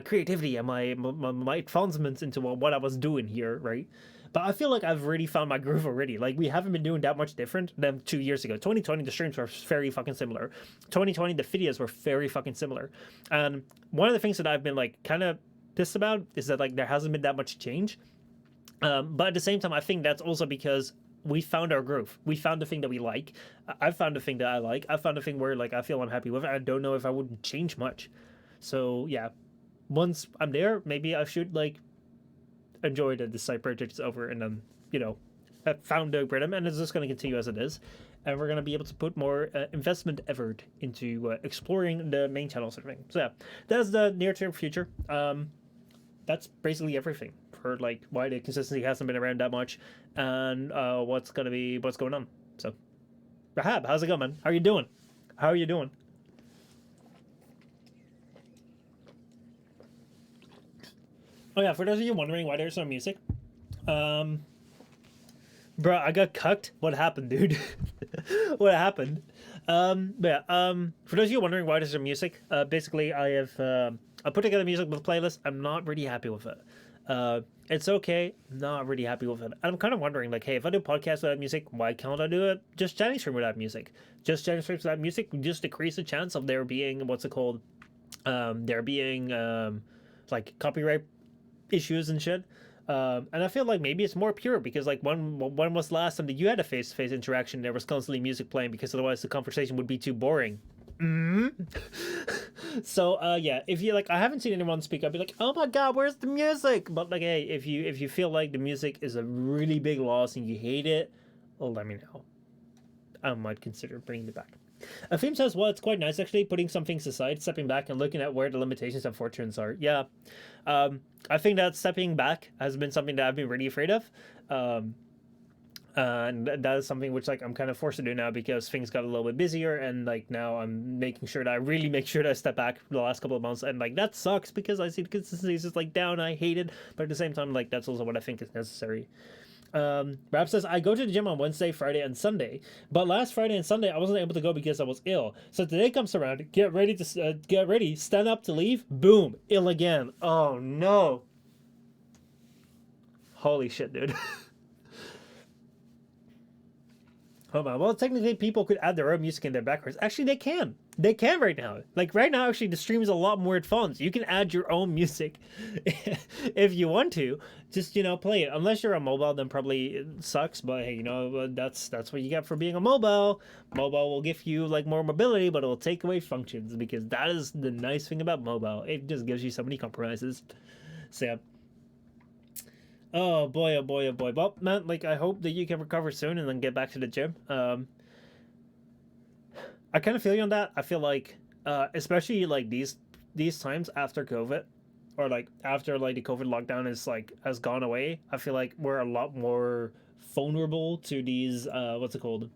creativity and my advancements into what I was doing here, right? But I feel like I've really found my groove already. Like, we haven't been doing that much different than 2 years ago. 2020, the streams were very fucking similar. 2020, the videos were very fucking similar. And one of the things that I've been like kind of pissed about is that like there hasn't been that much change. But at the same time, I think that's also because we found our groove. We found the thing that we like. I found the thing that I like. I found the thing where like I feel I'm happy with. I don't know if I would change much. So yeah, once I'm there, maybe I should like enjoy that the side project is over, and then, you know, have found the rhythm, and it's just going to continue as it is, and we're going to be able to put more investment effort into exploring the main channel sort of thing. So yeah, that's the near-term future. That's basically everything for like why the consistency hasn't been around that much, and what's going on. So Rahab, how's it going, man? How are you doing? How are you doing? Oh yeah, for those of you wondering why there's no music, bro, I got cucked. What happened, dude? What happened? But yeah, for those of you wondering why there's no music, basically I put together music with a playlist. I'm not really happy with it. It's okay, not really happy with it. I'm kind of wondering, like, hey, if I do a podcast without music, why can't I do it just chatting stream without music? Just chatting streams without music just decrease the chance of there being what's it called? There being like copyright issues and shit. And I feel like maybe it's more pure because like when was the last time that you had a face-to-face interaction and there was constantly music playing, because otherwise the conversation would be too boring. So yeah, if you like, I haven't seen anyone speak up be like, oh my god, where's the music? But like, hey, if you feel like the music is a really big loss and you hate it, well, let me know. I might consider bringing it back. A theme says, well, it's quite nice actually, putting some things aside, stepping back and looking at where the limitations and fortunes are. Yeah, I think that stepping back has been something that I've been really afraid of. And that is something which like I'm kind of forced to do now because things got a little bit busier, and like now I'm making sure that I really make sure that I step back for the last couple of months, and like that sucks because I see the consistency is just like down. I hate it, but at the same time, like that's also what I think is necessary. Rap says, I go to the gym on Wednesday, Friday, and Sunday, but last Friday and Sunday I wasn't able to go because I was ill. So today comes around, get ready, stand up to leave, boom, ill again. Oh no. Holy shit, dude. Hold on. Well, technically, people could add their own music in their backgrounds. Actually, they can. They can right now. Like, right now, actually, the stream is a lot more advanced. You can add your own music if you want to. Just, you know, play it. Unless you're on mobile, then probably it sucks. But, hey, you know, that's what you get for being a mobile. Mobile will give you, like, more mobility, but it will take away functions. Because that is the nice thing about mobile. It just gives you so many compromises. So, yeah. Oh boy, oh boy, oh boy. Well, man, like, I hope that you can recover soon and then get back to the gym. I kind of feel you on that. I feel like, especially like these times after COVID, or like after like the COVID lockdown is like has gone away, I feel like we're a lot more vulnerable to these what's it called?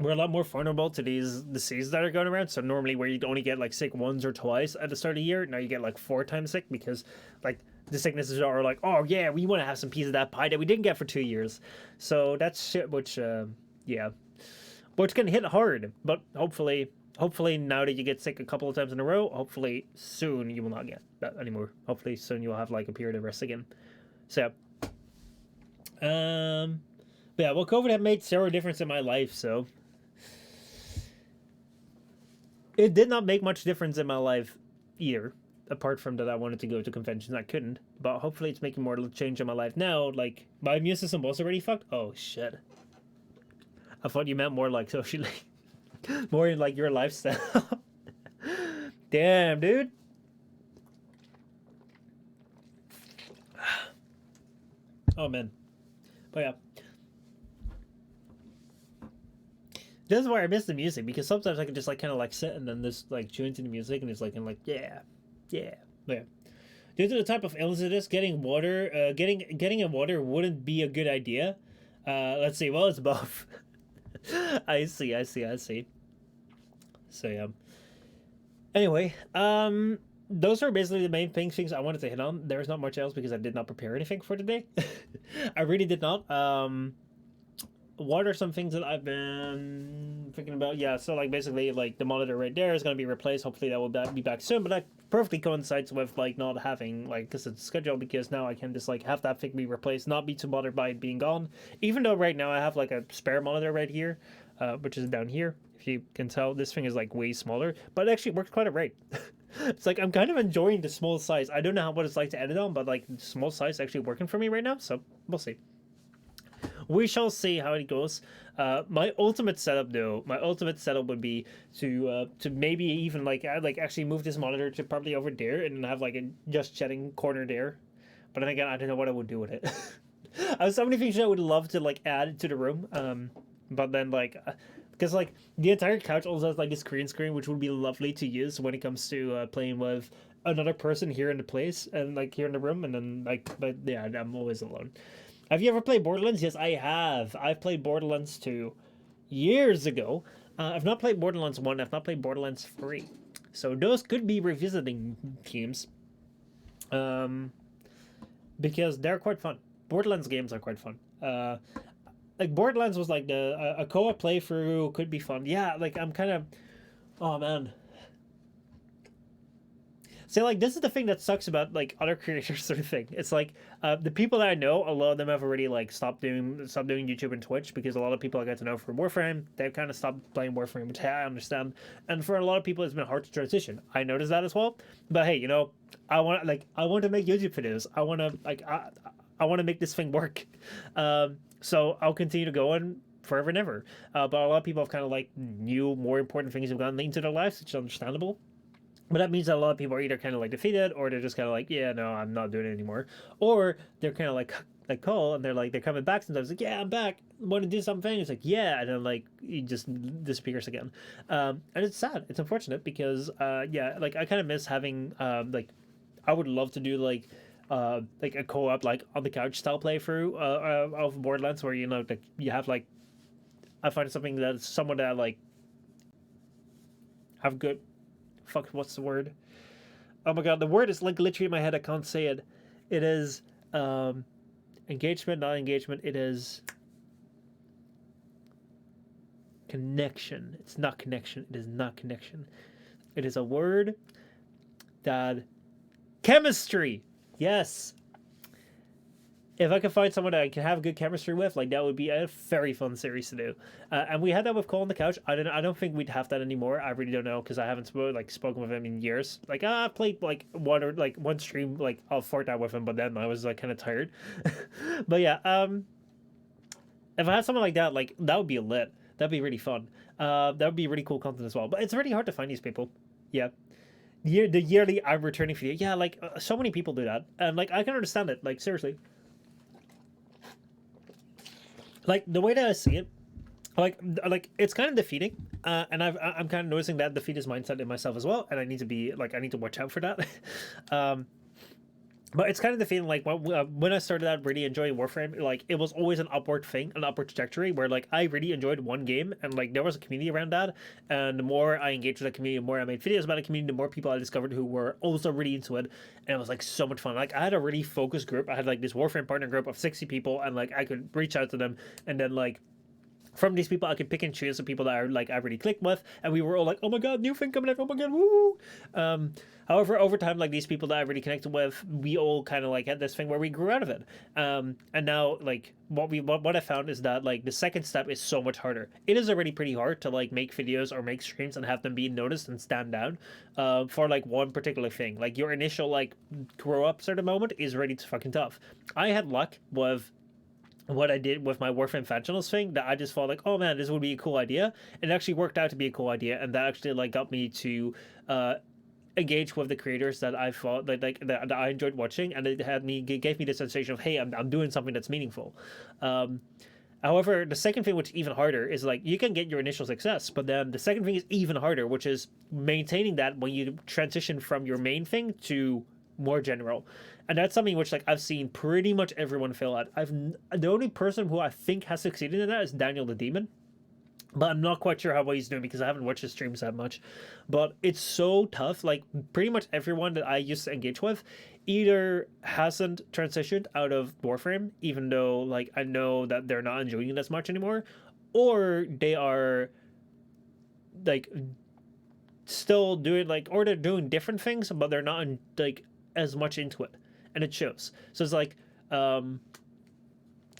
We're a lot more vulnerable to these diseases that are going around. So normally where you'd only get like sick once or twice at the start of the year, now you get like 4 times sick because like the sicknesses are like, oh yeah, we want to have some piece of that pie that we didn't get for 2 years. So that's shit which yeah. Which can hit hard, but hopefully now that you get sick a couple of times in a row, hopefully soon you will not get that anymore. Hopefully soon you'll have like a period of rest again. So but yeah, well, COVID had made zero difference in my life, so it did not make much difference in my life either. Apart from that, I wanted to go to conventions, I couldn't. But hopefully, it's making more change in my life now. Like my immune system was already fucked. Oh shit! I thought you meant more like socially, more in like your lifestyle. Damn, dude. Oh man, but yeah. This is why I miss the music, because sometimes I can just like kind of like sit and then just like tune into the music and it's like I'm like yeah. But yeah. Due to the type of illness it is, getting water, getting in water wouldn't be a good idea. Let's see. Well, it's both. I see. So yeah. Anyway, those are basically the main things I wanted to hit on. There's not much else because I did not prepare anything for today. I really did not. What are some things that I've been thinking about? Yeah, so like basically like the monitor right there is going to be replaced. Hopefully that will be back soon, but that perfectly coincides with like not having like this is schedule, because now I can just like have that thing be replaced, not be too bothered by it being gone. Even though right now I have like a spare monitor right here, which is down here. If you can tell, this thing is like way smaller, but it actually works quite alright. It's like I'm kind of enjoying the small size. I don't know what it's like to edit on, but like the small size actually working for me right now, so we'll see. We shall see how it goes. My ultimate setup, though, would be to maybe even like actually move this monitor to probably over there and have like a just chatting corner there. But then again, I don't know what I would do with it. I have so many things I would love to like add to the room. But then like because like the entire couch also has like this green screen, which would be lovely to use when it comes to playing with another person here in the place and like here in the room, and then like but yeah, I'm always alone. Have you ever played Borderlands? Yes, I have. I've played Borderlands 2 years ago. I've not played Borderlands 1. I've not played Borderlands 3. So those could be revisiting themes. Because they're quite fun. Borderlands games are quite fun. Like Borderlands was like a co-op playthrough could be fun. Yeah, like I'm kind of... Oh, man. So like this is the thing that sucks about like other creators sort of thing. It's like the people that I know, a lot of them have already like stopped doing YouTube and Twitch, because a lot of people I got to know from Warframe, they've kind of stopped playing Warframe, which I understand. And for a lot of people, it's been hard to transition. I noticed that as well. But hey, you know, I want to make YouTube videos. I want to make this thing work. So I'll continue to go on forever and ever. But a lot of people have kind of like new, more important things have gotten into their lives, which is understandable. But that means that a lot of people are either kind of like defeated, or they're just kind of like, yeah, no, I'm not doing it anymore. Or they're kind of like Cole, and they're coming back sometimes, like, yeah, I'm back, want to do something. It's like, yeah, and then like he just disappears again. And it's sad. It's unfortunate because yeah, like I kind of miss having like I would love to do like a co-op like on the couch style playthrough of Borderlands, where you know like you have like I find something that's someone that like have good. Fuck, what's the word? Oh my god, the word is like literally in my head. I can't say it. It is engagement, not engagement. It is connection. It's not connection. It is not connection. It is a word that chemistry. Yes. If I could find someone that I can have good chemistry with, like that would be a very fun series to do. And we had that with Cole on the couch. I don't think we'd have that anymore. I really don't know, because I haven't spoken with him in years. Like I've played like one stream like of Fortnite with him, but then I was like kind of tired. But yeah, if I had someone like that would be lit. That'd be really fun. That would be really cool content as well. But it's really hard to find these people. Yeah. The yearly I'm returning video. Yeah, like so many people do that, and like I can understand it. Like seriously. Like the way that I see it, like it's kind of defeating, and I'm kind of noticing that defeatist mindset in myself as well, and I need to watch out for that. But it's kind of the feeling like when I started out really enjoying Warframe, like it was always an upward thing, an upward trajectory where like I really enjoyed one game and like there was a community around that. And the more I engaged with the community, the more I made videos about the community, the more people I discovered who were also really into it. And it was like so much fun. Like I had a really focused group. I had like this Warframe partner group of 60 people, and like I could reach out to them, and then like from these people, I could pick and choose the people that are like I really clicked with, and we were all like, "Oh my god, new thing coming out! Oh my god, woo!" However, over time, like these people that I really connected with, we all kind of like had this thing where we grew out of it. And now, like what I found is that like the second step is so much harder. It is already pretty hard to like make videos or make streams and have them be noticed and stand out for like one particular thing. Like your initial like grow up sort of moment is really fucking tough. I had luck with what I did with my Warframe fan channels thing, that I just thought like, oh man, this would be a cool idea. It actually worked out to be a cool idea, and that actually like got me to engage with the creators that I thought that I enjoyed watching, and it gave me the sensation of, hey, I'm doing something that's meaningful. However, the second thing, which is even harder, is like you can get your initial success, but then the second thing is even harder, which is maintaining that when you transition from your main thing to more general. And that's something which like I've seen pretty much everyone fail at. The only person who I think has succeeded in that is Daniel the Demon, but I'm not quite sure how well he's doing because I haven't watched his streams that much. But it's so tough. Like pretty much everyone that I used to engage with either hasn't transitioned out of Warframe, even though like I know that they're not enjoying it as much anymore, or they are like still doing like, or they're doing different things, but they're not like as much into it, and it shows. So it's like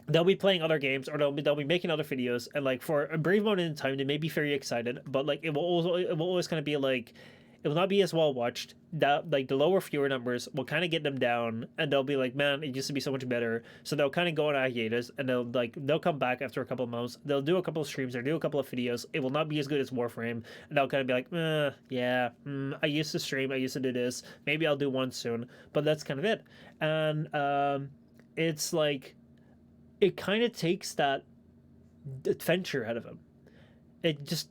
they'll be playing other games, or they'll be making other videos, and like for a brief moment in time they may be very excited, but like it will always kind of be like it will not be as well watched. That like the lower viewer numbers will kind of get them down, and they'll be like, man, it used to be so much better. So they'll kind of go on a hiatus, and they'll come back after a couple of months. They'll do a couple of streams, they'll do a couple of videos. It will not be as good as Warframe, and they'll kind of be like, yeah, I used to stream, I used to do this. Maybe I'll do one soon, but that's kind of it. And it's like it kind of takes that adventure out of him. It just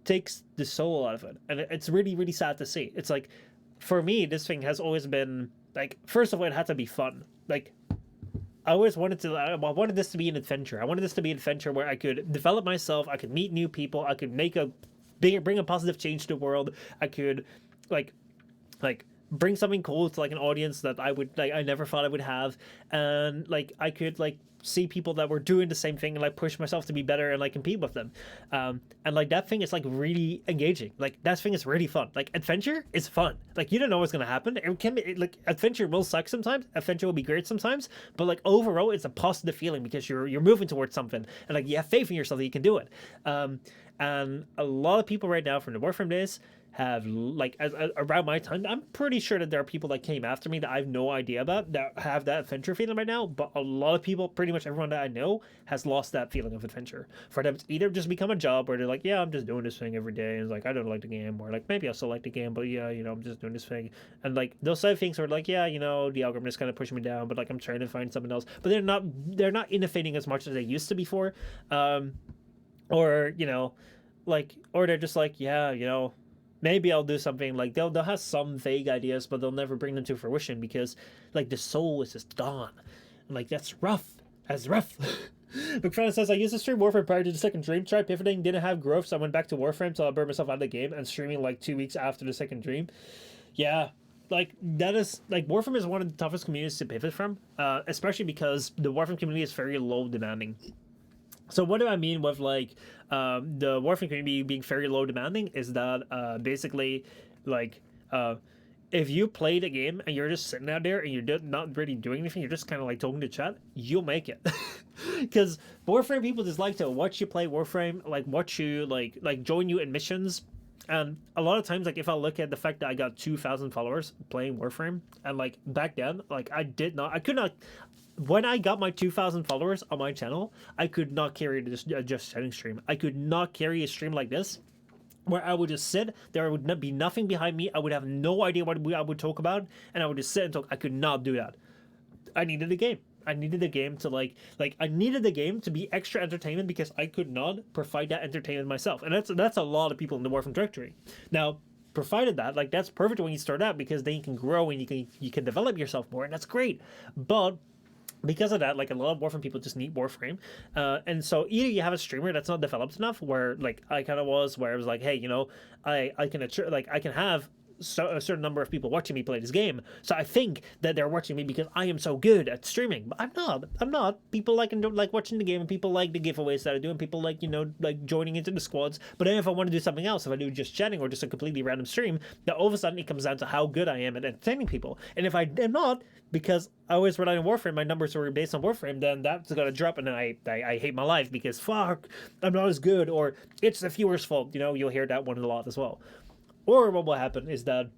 takes the soul out of it, and it's really really sad to see. It's like for me this thing has always been like, first of all, it had to be fun. Like I wanted this to be an adventure. I wanted this to be an adventure where I could develop myself, I could meet new people, I could bring a positive change to the world. I could like bring something cool to like an audience that I never thought I would have, and like I could like see people that were doing the same thing and like push myself to be better and like compete with them. And like that thing is like really engaging. Like that thing is really fun. Like adventure is fun. Like you don't know what's gonna happen. It can be like adventure will suck sometimes. Adventure will be great sometimes. But like overall, it's a positive feeling because you're moving towards something, and like you have faith in yourself that you can do it. And a lot of people right now from the Warframe days have like around my time, I'm pretty sure that there are people that came after me that I have no idea about that have that adventure feeling right now, but a lot of people, pretty much everyone that I know, has lost that feeling of adventure. For them, it's either just become a job, or they're like, yeah, I'm just doing this thing every day, and it's like I don't like the game, or like maybe I still like the game, but yeah, I'm just doing this thing. And like those side things are like, yeah, the algorithm is kind of pushing me down, but like I'm trying to find something else. But they're not innovating as much as they used to before. Or like, or they're just like, yeah, maybe I'll do something. Like they'll have some vague ideas, but they'll never bring them to fruition because like the soul is just gone. And like that's rough. That's rough. McFarlane says, I used to stream Warframe prior to the second dream. Tried pivoting, didn't have growth, so I went back to Warframe till I burned myself out of the game, and streaming like 2 weeks after the second dream. Yeah, like that is like Warframe is one of the toughest communities to pivot from, especially because the Warframe community is very low demanding. So what do I mean with like the Warframe community being very low demanding is that basically like if you play the game and you're just sitting out there and you're not really doing anything, you're just kind of like talking to chat, you'll make it. Because Warframe people just like to watch you play Warframe, like watch you like join you in missions. And a lot of times, like if I look at the fact that I got 2,000 followers playing Warframe, and like back then, like I could not. When I got my 2,000 followers on my channel, I could not carry this just chatting stream. I could not carry a stream like this, where I would just sit. There would be nothing behind me. I would have no idea what I would talk about, and I would just sit and talk. I could not do that. I needed a game. I needed the game to I needed the game to be extra entertainment because I could not provide that entertainment myself, and that's a lot of people in the Warframe directory. Now, provided that, like, that's perfect when you start out, because then you can grow and you can develop yourself more, and that's great. But because of that, like, a lot of Warframe people just need Warframe, and so either you have a streamer that's not developed enough, where like I kind of was, where I was like, hey, I can like I can have a certain number of people watching me play this game, so I think that they're watching me because I am so good at streaming, but I'm not. People like watching the game, and people like the giveaways that I do, and people like like joining into the squads. But then if I want to do something else, if I do just chatting or just a completely random stream, then all of a sudden it comes down to how good I am at entertaining people. And if I am not, because I always rely on Warframe, my numbers were based on Warframe, then that's gonna drop, and then I hate my life because fuck, I'm not as good, or it's the viewer's fault. You'll hear that one a lot as well. Or what will happen is that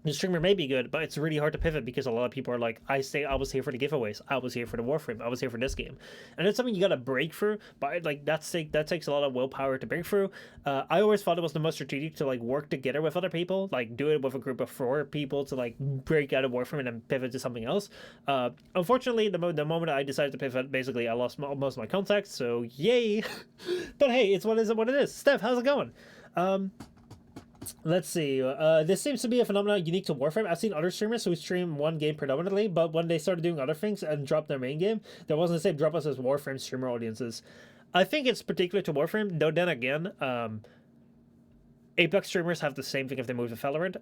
the streamer may be good, but it's really hard to pivot, because a lot of people are like, I was here for the giveaways, I was here for the Warframe, I was here for this game, and it's something you gotta break through. But like that takes a lot of willpower to break through. I always thought it was the most strategic to like work together with other people, like do it with a group of 4 people to like break out of Warframe and then pivot to something else. Unfortunately, the moment I decided to pivot, basically I lost most of my contacts. So yay! But hey, it's what it is. Steph, how's it going? Let's see. This seems to be a phenomenon unique to Warframe. I've seen other streamers who stream one game predominantly, but when they started doing other things and dropped their main game, there wasn't the same drop as Warframe streamer audiences. I think it's particular to Warframe, though. Then again, Apex streamers have the same thing if they move to Valorant.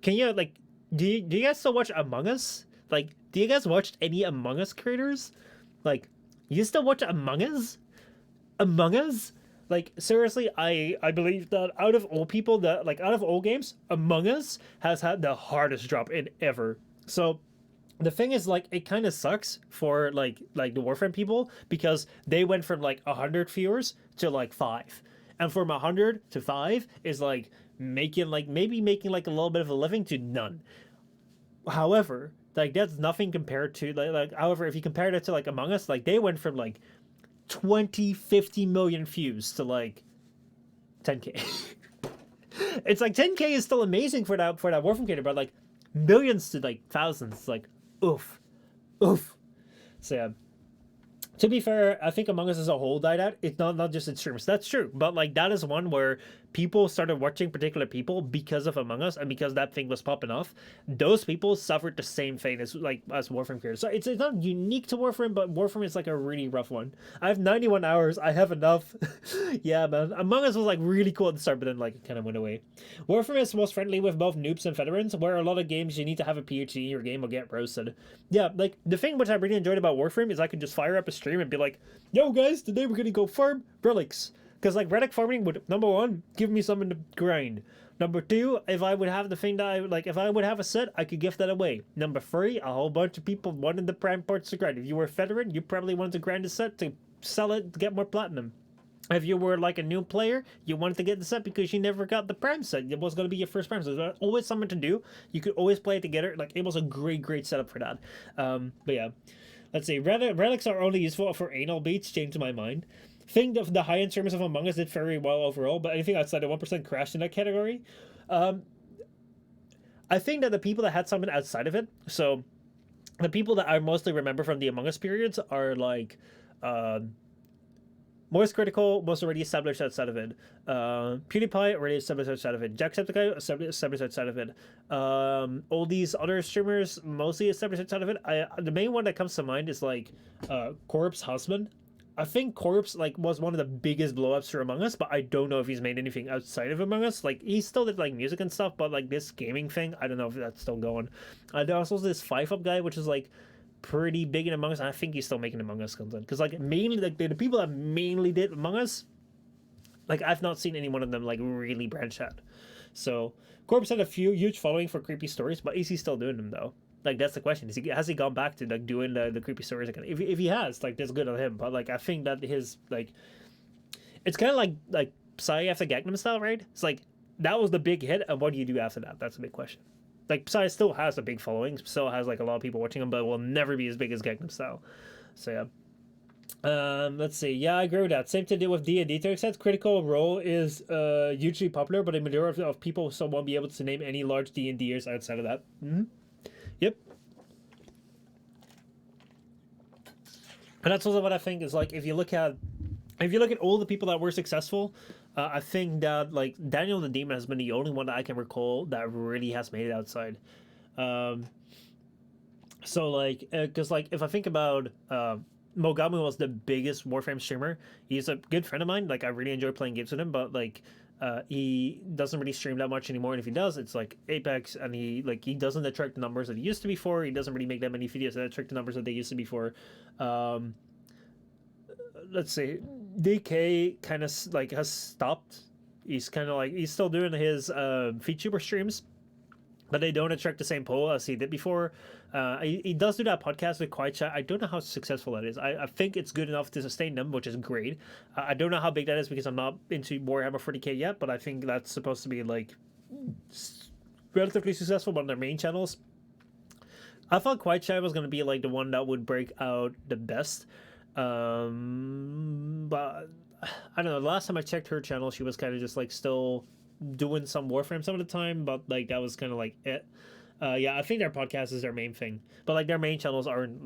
Can you like? Do you guys still watch Among Us? Like, do you guys watch any Among Us creators? Like, you still watch Among Us? Among Us? Like, seriously, I believe that out of all people, that like out of all games, Among Us has had the hardest drop in ever. So the thing is, like, it kind of sucks for like the Warframe people, because they went from like 100 viewers to like 5, and from 100 to 5 is like making like maybe making like a little bit of a living to none. However, like, that's nothing compared to however, if you compare it to like Among Us, like they went from like 50 million views to like 10k. It's like 10k is still amazing for that Warframe creator, but like millions to like thousands, like oof. So yeah. To be fair, I think Among Us as a whole died out. It's not just its streamers. That's true. But like that is one where people started watching particular people because of Among Us, and because that thing was popping off. Those people suffered the same fate as Warframe creators. So it's not unique to Warframe, but Warframe is like a really rough one. I have 91 hours. I have enough. Yeah, man. Among Us was like really cool at the start, but then like it kind of went away. Warframe is most friendly with both noobs and veterans, where a lot of games you need to have a PhD in your game or get roasted. Yeah, like the thing which I really enjoyed about Warframe is I could just fire up a stream and be like, yo guys, today we're gonna go farm relics. Because like relic farming would, number one, give me something to grind. Number two, if I would have the thing that if I would have a set, I could gift that away. Number three, a whole bunch of people wanted the prime parts to grind. If you were a veteran, you probably wanted to grind a set to sell it to get more platinum. If you were like a new player, you wanted to get the set because you never got the prime set. It was going to be your first prime set. There's always something to do. You could always play it together. Like, it was a great setup for that. But yeah. Let's see. Relics are only useful for anal beats. Changed my mind. Think of the high-end streamers of Among Us did very well overall, but anything outside of 1% crashed in that category. I think that the people that had something outside of it, so the people that I mostly remember from the Among Us periods are like Moist Critical was already established outside of it. PewDiePie already established outside of it. Jacksepticeye established outside of it. All these other streamers mostly established outside of it. The main one that comes to mind is like Corpse Husband. I think Corpse like was one of the biggest blowups for Among Us, but I don't know if he's made anything outside of Among Us. Like, he still did like music and stuff, but like this gaming thing, I don't know if that's still going. There's also this 5UP guy, which is like pretty big in Among Us, and I think he's still making Among Us content. Because like mainly like the people that mainly did Among Us, like I've not seen any one of them like really branch out. So Corpse had a few huge following for creepy stories, but is he still doing them though? Like, that's the question. Has he gone back to like doing the creepy stories again? If he has, like, that's good on him. But like, I think that his like, it's kind of like Psy after Gangnam Style, right? It's like that was the big hit, and what do you do after that? That's a big question. Like, Psy still has a big following, still has like a lot of people watching him, but will never be as big as Gangnam Style. So yeah. Let's see. Yeah, I agree with that. Same to do with D&D to extent. Critical Role is hugely popular, but a majority of people still won't be able to name any large D&Ders outside of that. Yep. And that's also what I think is like, if you look at if you look at all the people that were successful, I think that like Daniel the Demon has been the only one that I can recall that really has made it outside. Um, so like, because like if I think about Mogami was the biggest Warframe streamer. He's a good friend of mine. Like I really enjoy playing games with him, but like he doesn't really stream that much anymore. And if he does, it's like Apex, and he doesn't attract the numbers that he used to before. He doesn't really make that many videos that attract the numbers that they used to before. Um, let's see, DK kind of like has stopped. He's kind of like he's still doing his VTuber streams, but they don't attract the same pull as he did before. He does do that podcast with Quiet Chat. I don't know how successful that is. I think it's good enough to sustain them, which is great. I don't know how big that is because I'm not into Warhammer 40k yet, but I think that's supposed to be like relatively successful on their main channels. I thought Quiet Chat was going to be like the one that would break out the best. But I don't know. The last time I checked her channel, she was kind of just like still doing some Warframe some of the time, but like that was kind of like it. Yeah, I think their podcast is their main thing, but like their main channels aren't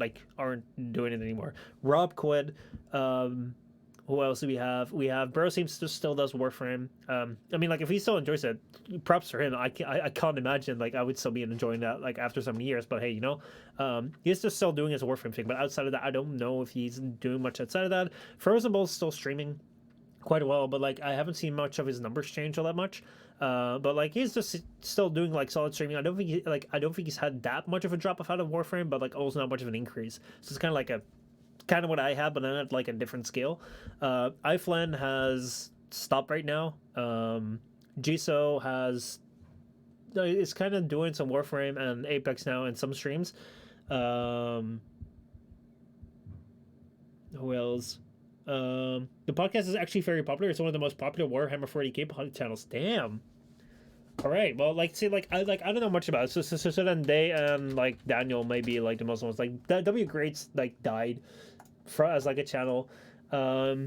doing it anymore. Rob quit. Who else do we have? We have Bro seems to still does Warframe. I mean, like if he still enjoys it, props for him. I can't imagine like I would still be enjoying that like after so many years. But hey, he's just still doing his Warframe thing. But outside of that, I don't know if he's doing much outside of that. Frozen Bull's still streaming quite well, but like I haven't seen much of his numbers change all that much. But like he's just still doing like solid streaming. I don't think he's had that much of a drop off out of Warframe, but like also not much of an increase. So it's kind of like a kind of what I have, but then at like a different scale. Iflan has stopped right now. Jiso has is kind of doing some Warframe and Apex now in some streams. Who else? The podcast is actually very popular. It's one of the most popular Warhammer 40k channels. Damn. All right. Well, like, see, like I don't know much about it. So then they and like Daniel may be like the most ones. Like W Greats like died as like a channel. Let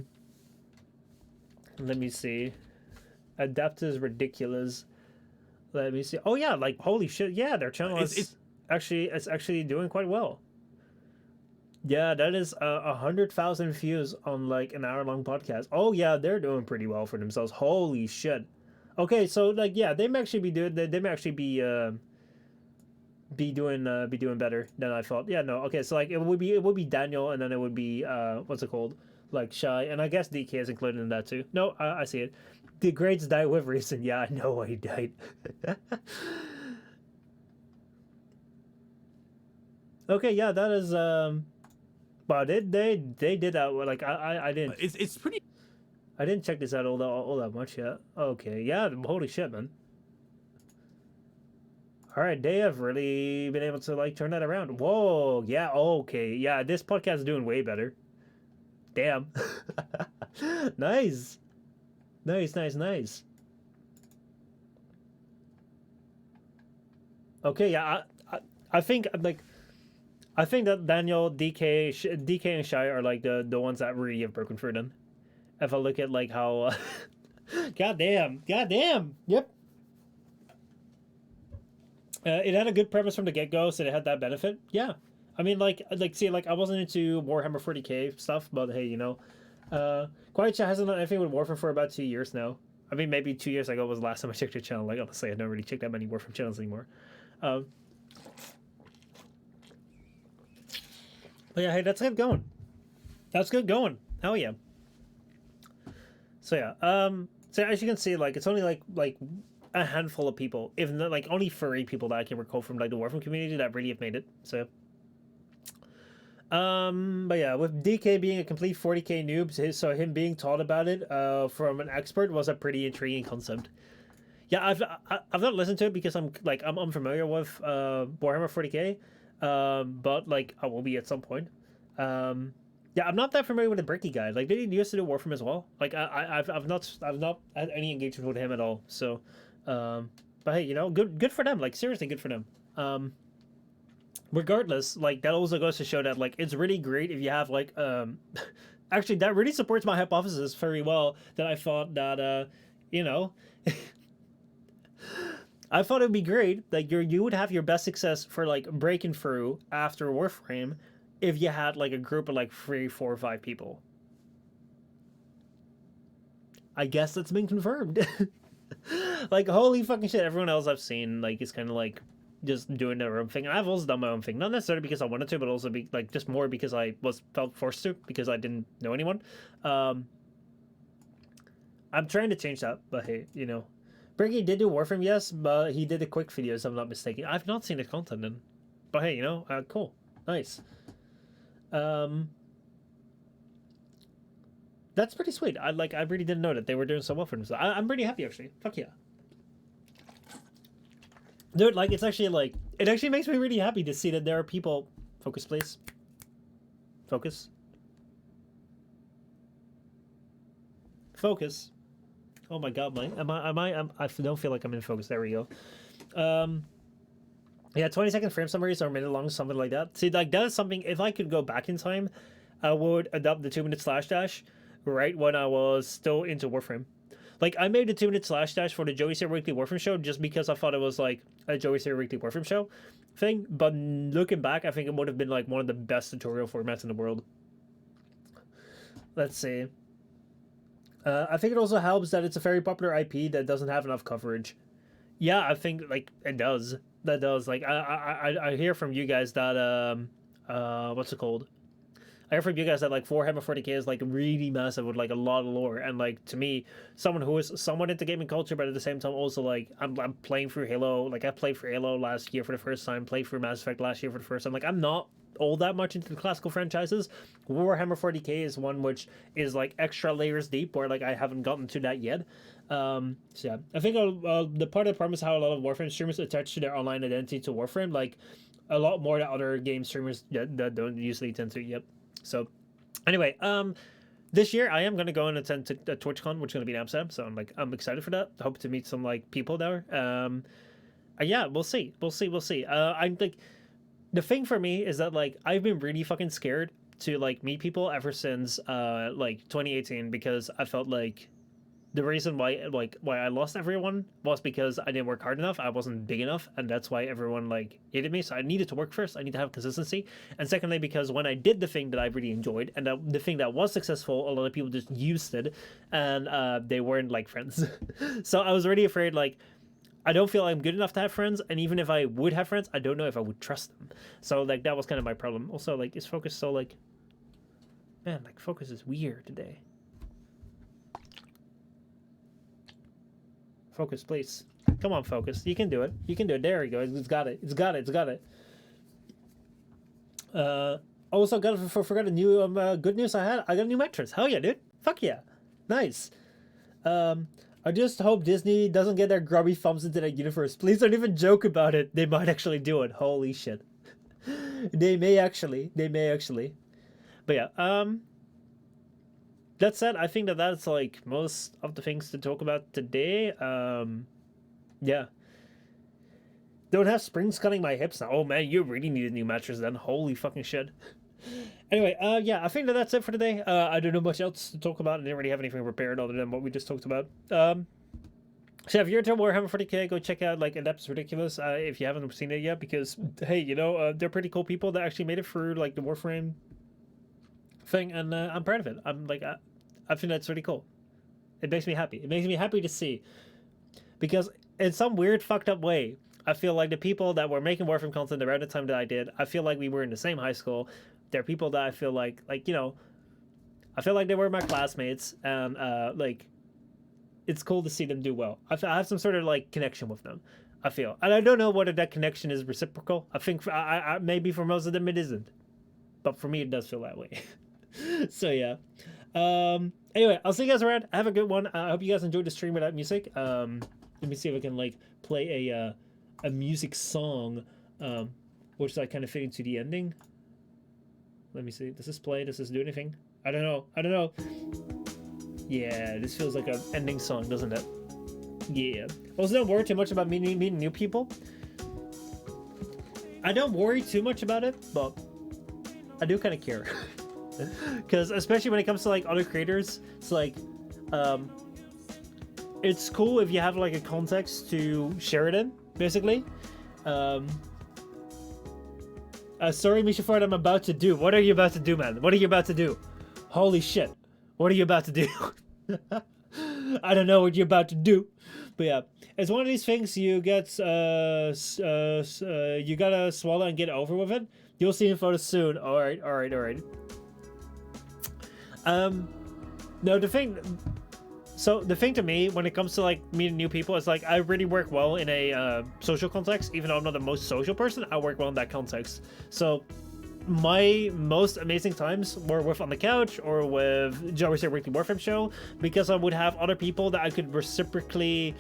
me see. Adept is ridiculous. Let me see. Oh yeah, like holy shit. Yeah, their channel is actually doing quite well. Yeah, that is 100,000 views on like an hour-long podcast. Oh yeah, they're doing pretty well for themselves. Holy shit. Okay, so like yeah, they may actually be doing they may actually be doing better than I thought. Yeah, no. Okay, so like it would be Daniel, and then it would be what's it called? Like Shy, and I guess DK is included in that too. No, I see it. The grades die with reason. Yeah, I know why he died. Okay, yeah, that is Wow, they did that. Like I didn't. It's pretty. I didn't check this out all that much yet. Okay, yeah, holy shit, man. All right, they have really been able to like turn that around. Whoa, yeah, okay, yeah, this podcast is doing way better. Damn, nice, nice. Okay, yeah, I think like I think that Daniel, DK, and Shy are like the ones that really have broken through. Then, if I look at like how, goddamn, yep. It had a good premise from the get go, so it had that benefit. Yeah, I mean, see, like I wasn't into Warhammer 40k stuff, but hey, Quiet Chat hasn't done anything with Warframe for about 2 years now. I mean, maybe 2 years ago was the last time I checked your channel. Like honestly, I don't really check that many Warframe channels anymore. Um, but yeah, hey, that's good going. That's good going. Hell yeah. So yeah, so as you can see, like it's only like a handful of people, if not like only 3 people that I can recall from like the Warframe community that really have made it. So, but yeah, with DK being a complete 40k noob, so him being taught about it, from an expert was a pretty intriguing concept. Yeah, I've not listened to it because I'm unfamiliar with Warhammer 40k, but like I will be at some point. Yeah, I'm not that familiar with the Bricky guy. Like, did he used to do Warframe as well? Like, I've not had any engagement with him at all. So, but hey, good for them. Like, seriously, good for them. Regardless, like that also goes to show that like it's really great if you have like actually that really supports my hypothesis very well. That I thought that I thought it would be great. Like you would have your best success for like breaking through after Warframe if you had like a group of like 3, 4, 5 people. I guess that's been confirmed. Like, holy fucking shit, everyone else I've seen, like, is kind of like just doing their own thing. I've also done my own thing, not necessarily because I wanted to, but also be like just more because I felt forced to, because I didn't know anyone. I'm trying to change that, but hey, you know, Briggy did do Warframe, yes, but he did a quick video, if I'm not mistaken. I've not seen his content then, but hey, you know, cool, nice. That's pretty sweet. I really didn't know that they were doing so well for themselves. I'm pretty happy actually. Fuck yeah. Dude, like, it's actually like, it actually makes me really happy to see that there are people. Focus, please. Focus. Focus. Oh my god, I don't feel like I'm in focus. There we go. Yeah, 20-second frame summaries or a minute long, something like that. See, like, that is something, if I could go back in time, I would adopt the 2-minute slash dash right when I was still into Warframe. Like, I made the 2-minute slash dash for the Joey Sear Weekly Warframe show just because I thought it was like a Joey Sear Weekly Warframe show thing. But looking back, I think it would have been like one of the best tutorial formats in the world. Let's see. I think it also helps that it's a very popular IP that doesn't have enough coverage. Yeah, I think like it does. That does. Like I hear from you guys that what's it called? I hear from you guys that like Warhammer 40k is like really massive with like a lot of lore, and like to me, someone who is somewhat into gaming culture, but at the same time also like I'm playing through Halo. Like I played through Halo last year for the first time, played through Mass Effect last year for the first time. Like I'm not all that much into the classical franchises. Warhammer 40k is one which is like extra layers deep, where like I haven't gotten to that yet. So yeah, I think the part of the problem is how a lot of Warframe streamers attach to their online identity to Warframe, like a lot more than other game streamers that don't usually tend to. Yep. So anyway, this year I am gonna go and attend to the TwitchCon, which is gonna be in Amsterdam. So I'm excited for that. I hope to meet some like people there. Yeah, we'll see. I'm like, the thing for me is that like I've been really fucking scared to like meet people ever since like 2018, because I felt like the reason why I lost everyone was because I didn't work hard enough. I wasn't big enough, and that's why everyone like hated me. So I needed to work first. I need to have consistency, and secondly, because when I did the thing that I really enjoyed and the thing that was successful, a lot of people just used it, and they weren't like friends. So I was already afraid like I don't feel I'm good enough to have friends, and even if I would have friends, I don't know if I would trust them. So like that was kind of my problem. Also, like, is focus so like, man, like focus is weird today. Focus, please. Come on, focus. You can do it. You can do it. There we go. It's got it. It's got it. It's got it. Also, forgot a new good news I had. I got a new mattress. Hell yeah, dude. Fuck yeah. Nice. I just hope Disney doesn't get their grubby thumbs into that universe. Please don't even joke about it. They might actually do it. Holy shit. They may actually. But yeah, that said, I think that's like most of the things to talk about today. Yeah. Don't have springs cutting my hips now. Oh man, you really need a new mattress then. Holy fucking shit. Anyway, yeah, I think that's it for today. I don't know much else to talk about. I didn't really have anything prepared other than what we just talked about. So yeah, if you're into Warhammer 40k, go check out like Adeptus Ridiculous if you haven't seen it yet, because hey, you know, they're pretty cool people that actually made it through like the Warframe thing, and I'm proud of it. I'm like, I think that's really cool. It makes me happy. It makes me happy to see, because in some weird fucked up way, I feel like the people that were making Warframe content around the time that I did, I feel like we were in the same high school. They're people that I feel like you know, I feel like they were my classmates, and like, it's cool to see them do well. I have some sort of like connection with them, I feel, and I don't know whether that connection is reciprocal. I think I maybe for most of them it isn't, but for me it does feel that way. So yeah. Anyway, I'll see you guys around. Have a good one. I hope you guys enjoyed the stream without music. Let me see if I can like play a music song, which I kind of fit into the ending. Let me see. Does this play? Does this do anything? I don't know. Yeah, this feels like an ending song, doesn't it? Yeah. Also, don't worry too much about meeting new people. I don't worry too much about it, but I do kind of care. Because especially when it comes to like other creators, it's like it's cool if you have like a context to share it in, basically. Sorry, Misha, for what I'm about to do. What are you about to do, man? What are you about to do? Holy shit. What are you about to do? I don't know what you're about to do. But yeah, it's one of these things you get, you gotta swallow and get over with it. You'll see in photos soon. Alright, alright, alright. No, the thing to me when it comes to like meeting new people is like I really work well in a social context. Even though I'm not the most social person, I work well in that context. So my most amazing times were with on the couch or with Joey's Weekly Warframe show, because I would have other people that I could reciprocally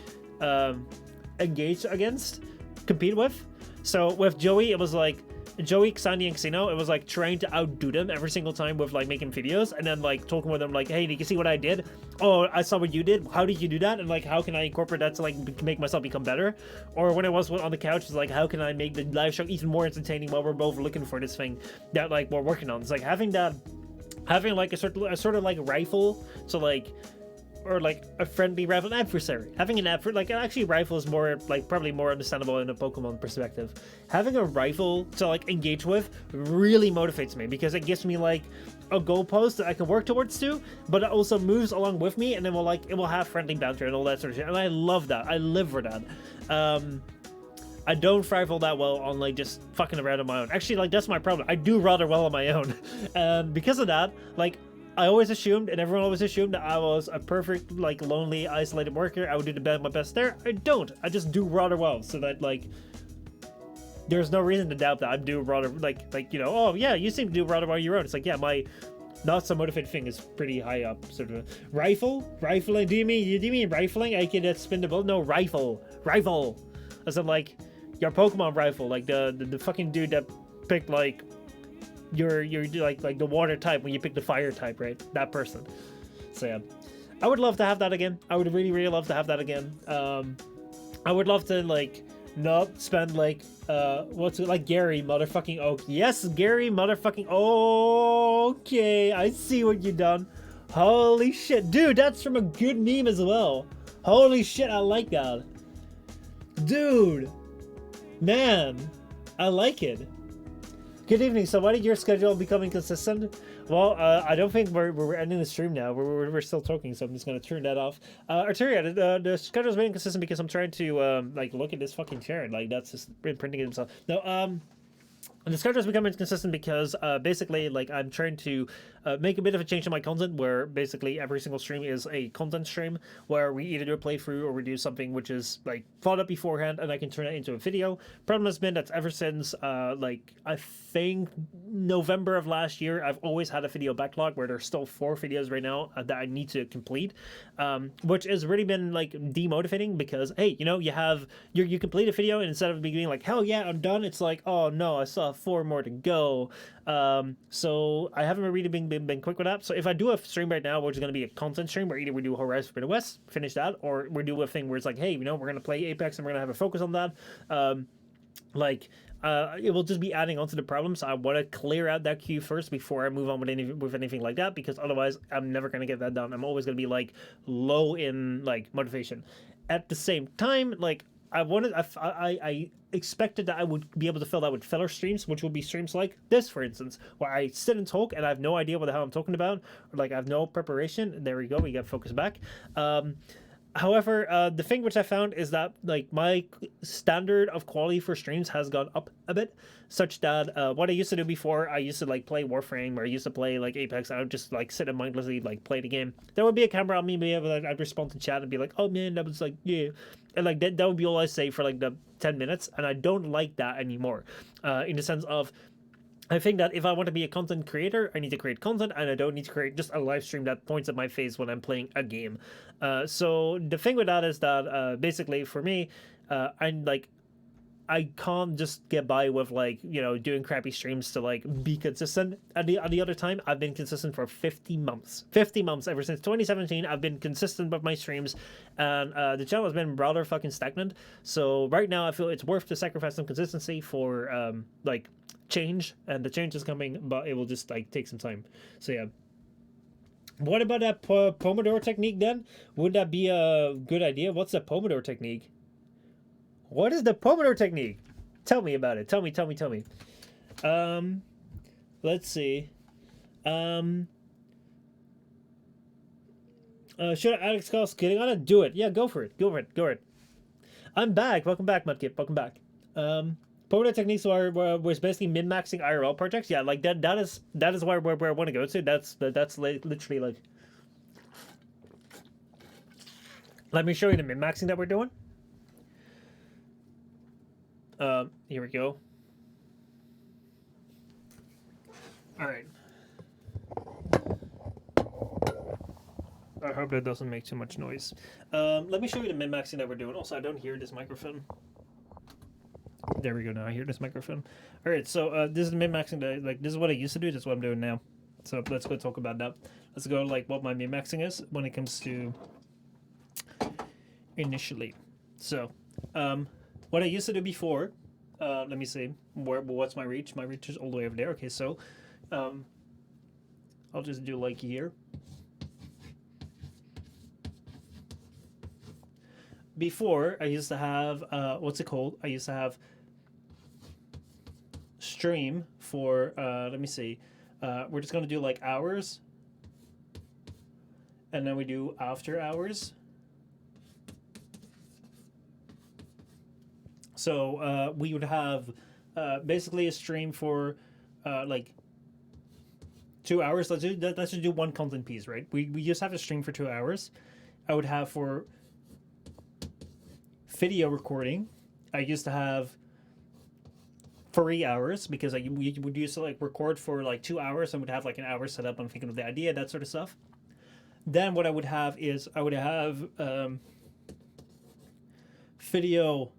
engage against, compete with. So with Joey, it was like Joey, Sandy, and Xeno, it was like trying to outdo them every single time with like making videos, and then like talking with them like, hey, did you see what I did? Oh, I saw what you did. How did you do that? And like, how can I incorporate that to like make myself become better? Or when I was on the couch, it's like, how can I make the live show even more entertaining while we're both looking for this thing that like we're working on? It's like having like a sort of like rifle to like, or like a friendly rival, an adversary. Having an adversary, like actually rifle is more like probably more understandable in a Pokemon perspective. Having a rifle to like engage with really motivates me, because it gives me like a goalpost that I can work towards too, but it also moves along with me, and then it will have friendly banter and all that sort of shit. And I love that. I live for that. I don't thrive all that well on like just fucking around on my own. Actually, like that's my problem. I do rather well on my own, and because of that, like I always assumed, and everyone always assumed, that I was a perfect, like, lonely, isolated worker. I would do my best there. I don't. I just do rather well, so that, like, there's no reason to doubt that I do rather, like you know, oh, yeah, you seem to do rather well on your own. It's like, yeah, my not so motivated thing is pretty high up, sort of. Rifling? Do you mean rifling? I can spin the bullet? No, rifle. As in, like, your Pokemon rifle, like, the fucking dude that picked, like, you're like the water type when you pick the fire type, right? That person. So yeah, I would love to have that again. I would really love to have that again. I would love to like not spend like what's it like, Gary motherfucking Oak. Yes, Gary motherfucking. Okay, I see what you done. Holy shit, dude, that's from a good meme as well. Holy shit, I like that, dude. Man, I like it. Good evening. So why did your schedule become inconsistent? Well, I don't think we're ending the stream now. We're still talking, so I'm just going to turn that off. Arteria, the schedule's been inconsistent because I'm trying to, like, look at this fucking chair. Like, that's just imprinting it himself. No, the schedule's become inconsistent because, basically, like, I'm trying to make a bit of a change in my content, where basically every single stream is a content stream, where we either do a playthrough or we do something which is, like, thought up beforehand, and I can turn it into a video. Problem has been that ever since, like, I think November of last year, I've always had a video backlog where there's still 4 videos right now that I need to complete, which has really been, like, demotivating, because, hey, you know, you complete a video, and instead of being like, hell yeah, I'm done, it's like, oh no, I still have 4 more to go. So I haven't really been quick with that. So if I do a stream right now, which is going to be a content stream, where either we do Horizon Forbidden West, finish that, or we do a thing where it's like, hey, you know, we're going to play Apex and we're going to have a focus on that. It will just be adding on to the problem. So I want to clear out that queue first before I move on with anything like that, because otherwise I'm never going to get that done. I'm always going to be like low in like motivation. At the same time, like I expected that I would be able to fill that with filler streams, which would be streams like this, for instance, where I sit and talk and I have no idea what the hell I'm talking about, or like I have no preparation. There we go, we got focus back. However, the thing which I found is that like my standard of quality for streams has gone up a bit, such that what I used to do before, I used to like play Warframe, or I used to play like Apex, I would just like sit and mindlessly like play the game. There would be a camera on me, maybe I'd respond to chat and be like, oh man, that was like, yeah. And like that would be all I say for like the 10 minutes, and I don't like that anymore, in the sense of, I think that if I want to be a content creator, I need to create content, and I don't need to create just a live stream that points at my face when I'm playing a game. So the thing with that is that basically for me, I'm like, I can't just get by with like, you know, doing crappy streams to like be consistent. At the other time, I've been consistent for 50 months. 50 months, ever since 2017, I've been consistent with my streams, and the channel has been rather fucking stagnant. So right now, I feel it's worth to sacrifice some consistency for like change, and the change is coming, but it will just like take some time. So yeah. What about that Pomodoro technique then? Would that be a good idea? What's the Pomodoro technique? What is the Pomodoro technique? Tell me about it. Tell me. Let's see. Should Alex Cost getting on it? Do it. Yeah, go for it. Go for it. Go for it. I'm back. Welcome back, Mudkip. Welcome back. Pomodoro techniques was basically min maxing IRL projects. Yeah, like that is where I want to go to. That's literally like. Let me show you the min maxing that we're doing. Here we go. All right. I hope that doesn't make too much noise. Let me show you the min maxing that we're doing. Also, I don't hear this microphone. There we go. Now I hear this microphone. All right, so this is the min maxing. This is what I used to do. This is what I'm doing now. So let's go talk about that. Let's go like what my min maxing is when it comes to initially. So, what I used to do before. Let me see. What's my reach? My reach is all the way over there. Okay, so I'll just do like here. Before, I used to have, what's it called? I used to have stream for, let me see. We're just going to do like hours. And then we do after hours. So we would have basically a stream for like 2 hours. Let's just do one content piece, right? We just have a stream for 2 hours. I would have for video recording, I used to have 3 hours because we would used to like record for like 2 hours and would have like an hour set up on thinking of the idea, that sort of stuff. Then what I would have is I would have video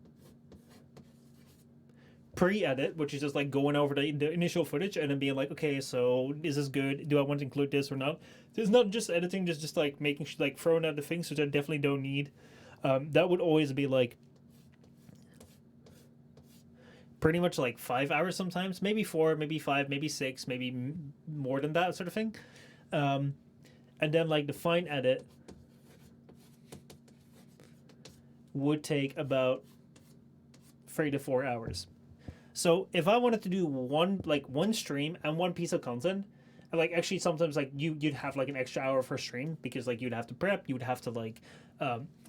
pre-edit, which is just like going over the initial footage and then being like, okay, so is this good? Do I want to include this or not? It's not just editing, just like making like throwing out the things which I definitely don't need. That would always be like pretty much like 5 hours sometimes, maybe 4, maybe 5, maybe 6, maybe more than that sort of thing. And then like the fine edit would take about 3 to 4 hours. So if I wanted to do one stream and one piece of content, like actually sometimes like you'd have like an extra hour for stream because like you'd have to prep, you would have to like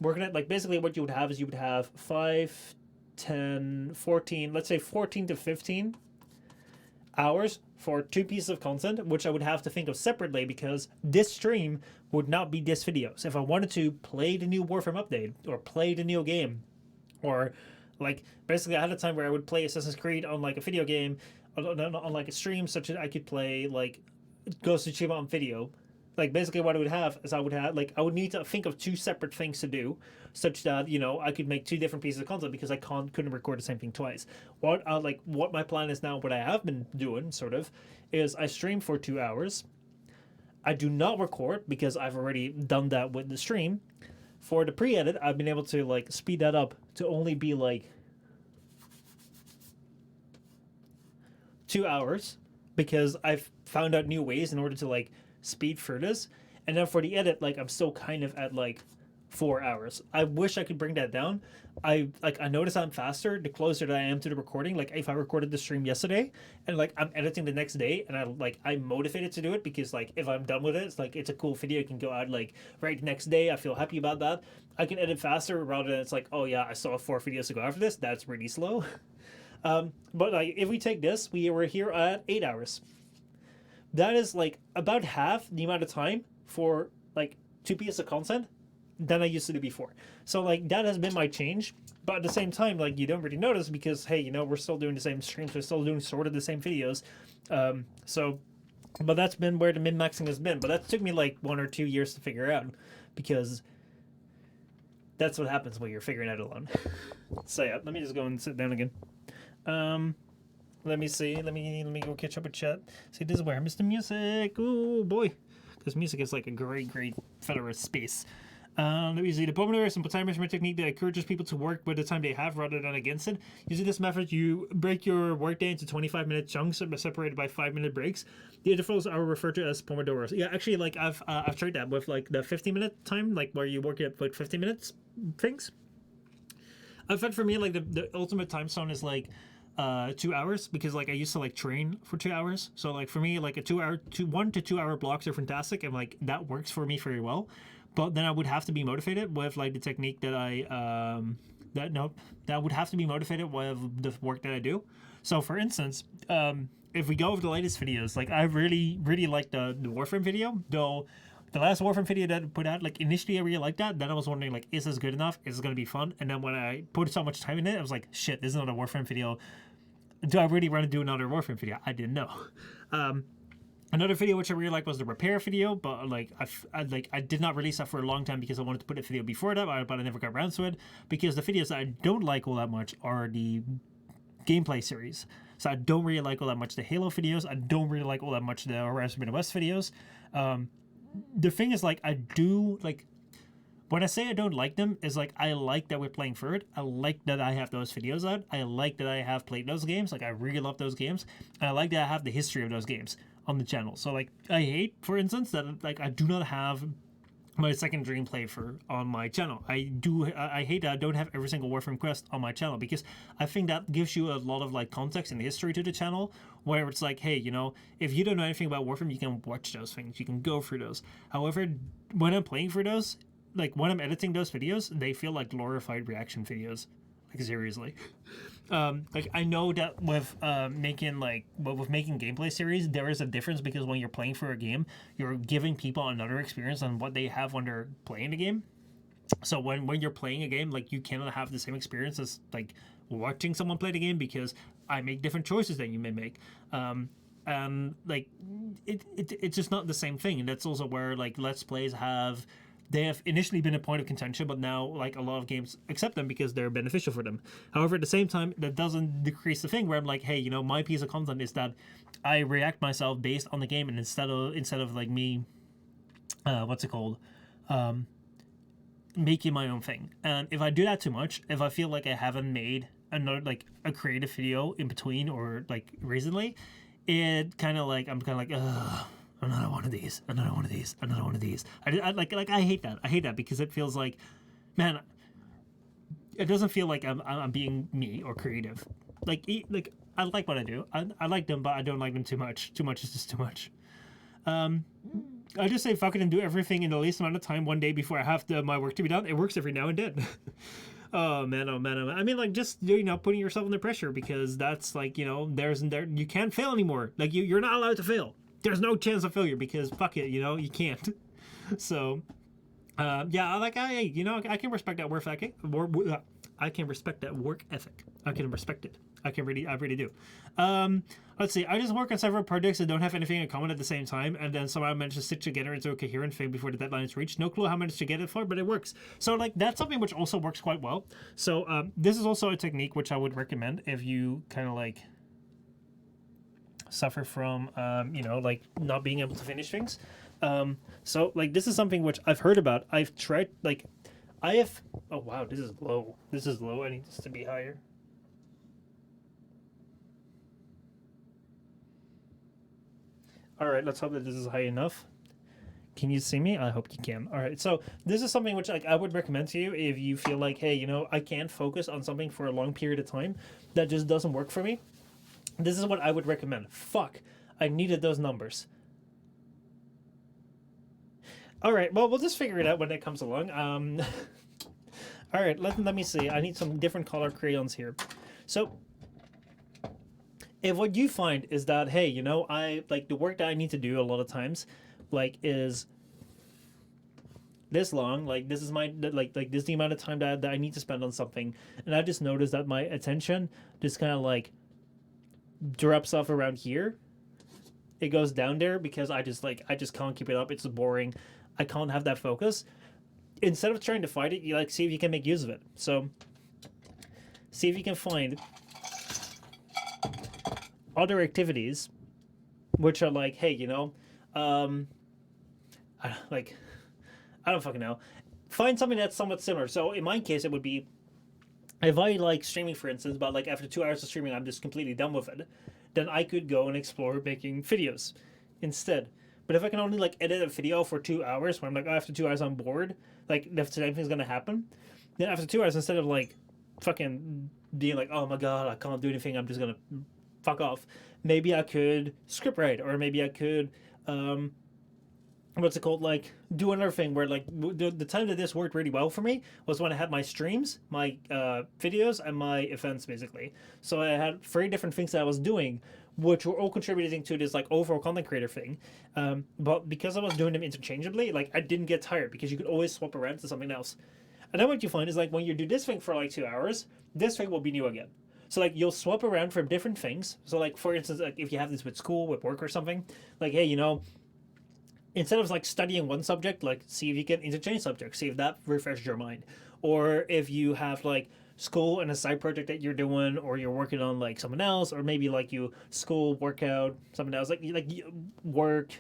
work on it. Like basically what you would have is you would have 5, 10, 14, let's say 14 to 15 hours for 2 pieces of content, which I would have to think of separately because this stream would not be this video. So if I wanted to play the new Warframe update or play the new game, or like basically I had a time where I would play Assassin's Creed on like a video game on like a stream, such as I could play like Ghost of Tsushima on video. Like basically what I would have is I would need to think of 2 separate things to do, such that I could make 2 different pieces of content because I couldn't record the same thing twice. What my plan is now, what I have been doing sort of, is I stream for 2 hours. I do not record because I've already done that with the stream. For the pre-edit, I've been able to like speed that up to only be like 2 hours because I've found out new ways in order to like speed through this. And then for the edit, like I'm still kind of at like 4 hours. I wish I could bring that down. I notice I'm faster the closer that I am to the recording. Like if I recorded the stream yesterday and like I'm editing the next day and I'm motivated to do it because like if I'm done with it, it's like it's a cool video, it can go out like right next day. I feel happy about that. I can edit faster rather than it's like, oh yeah, I saw 4 videos to go after this. That's really slow. But like if we take this, we were here at 8 hours. That is like about half the amount of time for like 2 pieces of content than I used to do before. So like that has been my change, but at the same time, like you don't really notice because hey, we're still doing the same streams, we're still doing sort of the same videos. But that's been where the min-maxing has been. But that took me like 1 or 2 years to figure out because that's what happens when you're figuring out alone. So yeah, let me just go and sit down again. Let me see. Let me go catch up with chat. See, this is where I miss the music. Oh boy, because music is like a great feather of space. Let me see. The Pomodoro is a time management technique that encourages people to work with the time they have rather than against it. Using this method, you break your workday into 25-minute chunks separated by 5-minute breaks. The intervals are referred to as Pomodoros. Yeah, actually, like I've tried that with like the 50-minute time, like where you work at like 50 minutes things. I've found for me like the ultimate time zone is like 2 hours, because like I used to like train for 2 hours. So like for me, like a 1 to 2 hour blocks are fantastic, and like that works for me very well. But then I would have to be motivated with like the technique that that would have to be motivated with the work that I do. So for instance, if we go over the latest videos, like I really like the Warframe video, though. The last Warframe video that I put out, like initially I really liked that. Then I was wondering, like, is this good enough? Is this gonna be fun? And then when I put so much time in it, I was like, shit, this is not a Warframe video. Do I really want to do another Warframe video? I didn't know. Another video which I really liked was the repair video, but like I did not release that for a long time because I wanted to put a video before that, but I never got around to it because the videos that I don't like all that much are the gameplay series. So I don't really like all that much the Halo videos. I don't really like all that much the Horizon Forbidden West videos. The thing is, like, I do, like, when I say I don't like them, is like, I like that we're playing for it. I like that I have those videos out. I like that I have played those games. Like, I really love those games. And I like that I have the history of those games on the channel. So, like, I hate, for instance, that, like, I do not have my second dream playthrough on my channel. I hate that I don't have every single Warframe quest on my channel, because I think that gives you a lot of like context and history to the channel, where it's like, hey, you know, if you don't know anything about Warframe, you can watch those things, you can go through those. However, when I'm playing for those, like when I'm editing those videos, they feel like glorified reaction videos. Like seriously. Like I know that with making gameplay series, there is a difference, because when you're playing for a game, you're giving people another experience on what they have when they're playing the game. So when you're playing a game, like you cannot have the same experience as like watching someone play the game, because I make different choices than you may make. And like it's just not the same thing. And that's also where like Let's Plays they have initially been a point of contention, but now like a lot of games accept them because they're beneficial for them. However, at the same time, that doesn't decrease the thing where I'm like, hey, you know, my piece of content is that I react myself based on the game, and instead of like me, making my own thing. And if I do that too much, if I feel like I haven't made another like a creative video in between or like recently, it kind of like I'm kind of like, ugh. Another one of these, another one of these, another one of these. I hate that. I hate that because it feels like, man, it doesn't feel like I'm being me or creative. Like I like what I do. I like them, but I don't like them too much. Too much is just too much. I just say fuck it and do everything in the least amount of time one day before I have my work to be done. It works every now and then. Oh man, oh man, oh man. I mean, like, just, you know, putting yourself under pressure, because that's like, you know, you can't fail anymore. Like you're not allowed to fail. There's no chance of failure, because fuck it, you know, you can't. So, yeah, like you know, I can respect that work ethic. I can respect that work ethic. I can respect it. I really do. Let's see. I just work on several projects that don't have anything in common at the same time, and then somehow managed to stitch together into a coherent thing before the deadline is reached. No clue how I managed to get it for, but it works. So, like, that's something which also works quite well. So, this is also a technique which I would recommend if you kind of like suffer from you know, like not being able to finish things. So like this is something which I've heard about. I've tried, like oh wow, this is low. I need this to be higher. All right, let's hope that this is high enough. Can you see me? I hope you can. All right, so this is something which like I would recommend to you if you feel like, hey, you know, I can't focus on something for a long period of time. That just doesn't work for me. This is what I would recommend. Fuck, I needed those numbers. All right, well, we'll just figure it out when it comes along. All right, let me see. I need some different color crayons here. So, if what you find is that, hey, you know, I like the work that I need to do a lot of times, like, is this long, like this is my like this is the amount of time that I need to spend on something, and I just noticed that my attention just kind of like drops off around here. It goes down there because I just can't keep it up. It's boring. I can't have that focus. Instead of trying to fight it, you like see if you can make use of it. So see if you can find other activities which are like, hey, you know, I don't fucking know. Find something that's somewhat similar. So in my case, it would be if I like streaming, for instance, but like after 2 hours of streaming, I'm just completely done with it. Then I could go and explore making videos instead. But if I can only like edit a video for 2 hours, where I'm like, oh, after 2 hours I'm bored, like if anything's gonna happen, then after 2 hours, instead of like fucking being like, oh my god, I can't do anything, I'm just gonna fuck off. Maybe I could script write, or maybe I could what's it called, like do another thing where like the time that this worked really well for me was when I had my streams, my videos, and my events basically. So I had 3 different things that I was doing, which were all contributing to this like overall content creator thing. But because I was doing them interchangeably, like I didn't get tired because you could always swap around to something else. And then what you find is like when you do this thing for like 2 hours, this thing will be new again. So like you'll swap around from different things. So like for instance, like if you have this with school, with work or something, like hey, you know, instead of like studying one subject, like see if you can interchange subjects, see if that refreshes your mind. Or if you have like school and a side project that you're doing, or you're working on like someone else, or maybe like you school, workout, something else, like work,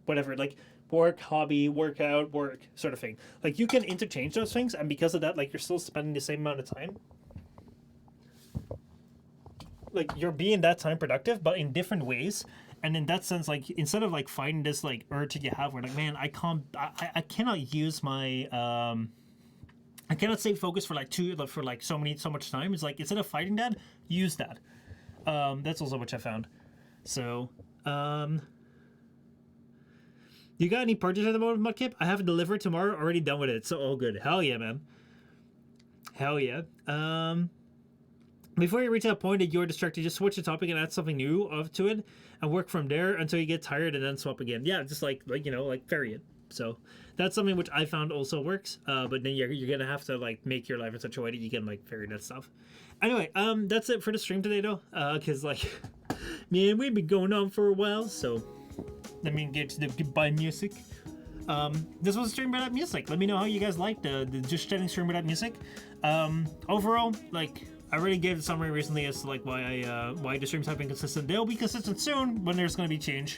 whatever, like work, hobby, workout, work sort of thing. Like you can interchange those things, and because of that, like you're still spending the same amount of time. Like you're being that time productive, but in different ways. And in that sense, like instead of like finding this like urge that you have where like, man, I cannot use my I cannot stay focused for like so much time. It's like instead of fighting that, use that. That's also what I found. So you got any purchases at the moment, Mudkip? I have it delivered tomorrow, already done with it, so all good. Hell yeah, man. Hell yeah. Before you reach that point that you're distracted, just switch the topic and add something new to it, and work from there until you get tired, and then swap again. Yeah, just like you know, like vary it. So that's something which I found also works. But then you're gonna have to like make your life in such a way that you can like vary that stuff. Anyway, that's it for the stream today though. Cause like, man, we've been going on for a while, so let me get to the goodbye music. This was a stream without music. Let me know how you guys liked the just chatting stream without music. Overall, like. I already gave the summary recently as to like why the streams have been consistent. They'll be consistent soon when there's going to be change,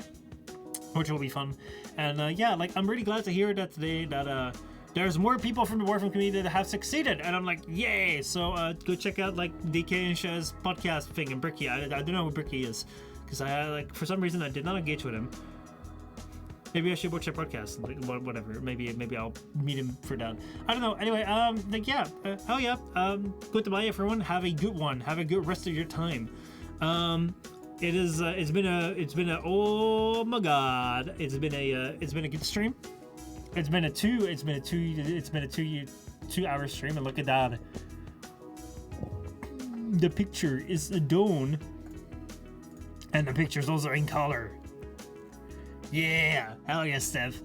which will be fun. And yeah, like I'm really glad to hear that today that there's more people from the Warframe community that have succeeded, and I'm like, yay! So go check out like DK and Shaz podcast thing and Bricky. I don't know who Bricky is because I like for some reason I did not engage with him. Maybe I should watch their podcast. Like, whatever. Maybe I'll meet him for that. I don't know. Anyway, like yeah, hell yeah. Goodbye, everyone. Have a good one. Have a good rest of your time. It is. It's been a. Oh my god. It's been a good stream. It's been a 2-hour stream, and look at that. The picture is a dawn, and the picture's also in color. Yeah, hell yeah, Steph.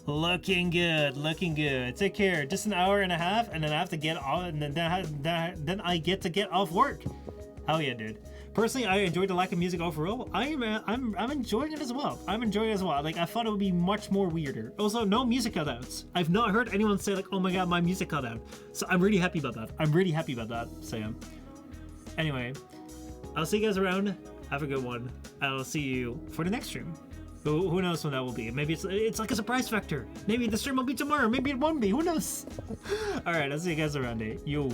Looking good, looking good. Take care. Just an hour and a half, and then I have to get off, and then I get to get off work. Hell yeah, dude. Personally, I enjoyed the lack of music overall. I'm enjoying it as well. I'm enjoying it as well. Like I thought it would be much more weirder. Also, no music cutouts. I've not heard anyone say like, "Oh my god, my music cut out." So I'm really happy about that. Sam. Anyway, I'll see you guys around. Have a good one. I'll see you for the next stream. Who knows when that will be? Maybe it's like a surprise factor. Maybe the stream will be tomorrow. Maybe it won't be. Who knows? All right, I'll see you guys around. Yo.